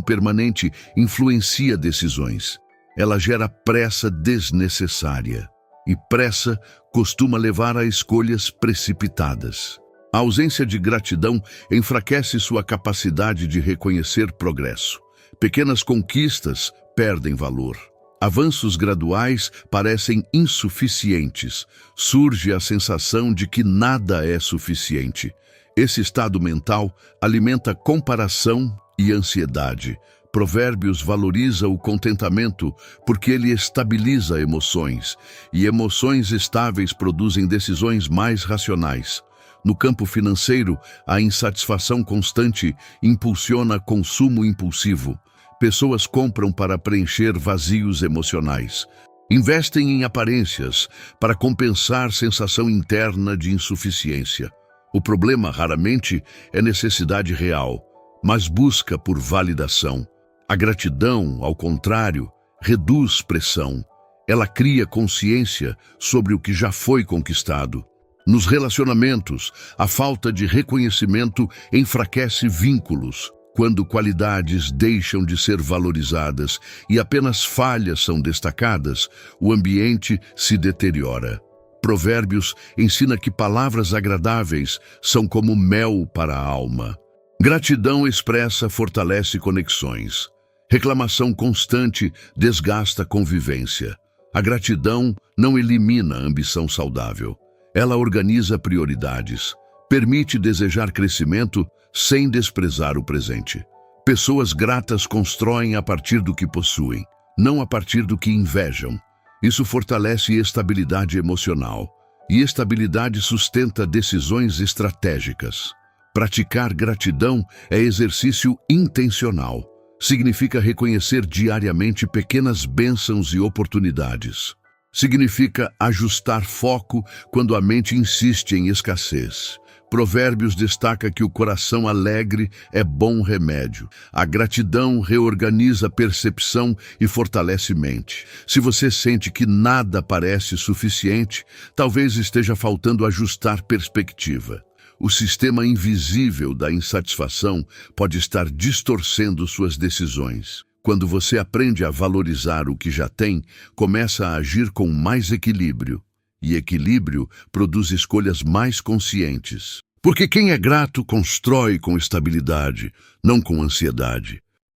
permanente influencia decisões. Ela gera pressa desnecessária, e pressa costuma levar a escolhas precipitadas. A ausência de gratidão enfraquece sua capacidade de reconhecer progresso. Pequenas conquistas perdem valor. Avanços graduais parecem insuficientes. Surge a sensação de que nada é suficiente. Esse estado mental alimenta comparação e ansiedade. Provérbios valoriza o contentamento porque ele estabiliza emoções, e emoções estáveis produzem decisões mais racionais. No campo financeiro, a insatisfação constante impulsiona consumo impulsivo. Pessoas compram para preencher vazios emocionais. Investem em aparências para compensar sensação interna de insuficiência. O problema raramente é necessidade real, mas busca por validação. A gratidão, ao contrário, reduz pressão. Ela cria consciência sobre o que já foi conquistado. Nos relacionamentos, a falta de reconhecimento enfraquece vínculos. Quando qualidades deixam de ser valorizadas e apenas falhas são destacadas, o ambiente se deteriora. Provérbios ensina que palavras agradáveis são como mel para a alma. Gratidão expressa fortalece conexões. Reclamação constante desgasta a convivência. A gratidão não elimina a ambição saudável. Ela organiza prioridades, permite desejar crescimento sem desprezar o presente. Pessoas gratas constroem a partir do que possuem, não a partir do que invejam. Isso fortalece estabilidade emocional, e estabilidade sustenta decisões estratégicas. Praticar gratidão é exercício intencional. Significa reconhecer diariamente pequenas bênçãos e oportunidades. Significa ajustar foco quando a mente insiste em escassez. Provérbios destaca que o coração alegre é bom remédio. A gratidão reorganiza a percepção e fortalece a mente. Se você sente que nada parece suficiente, talvez esteja faltando ajustar perspectiva. O sistema invisível da insatisfação pode estar distorcendo suas decisões. Quando você aprende a valorizar o que já tem, começa a agir com mais equilíbrio. E equilíbrio produz escolhas mais conscientes. Porque quem é grato constrói com estabilidade, não com ansiedade.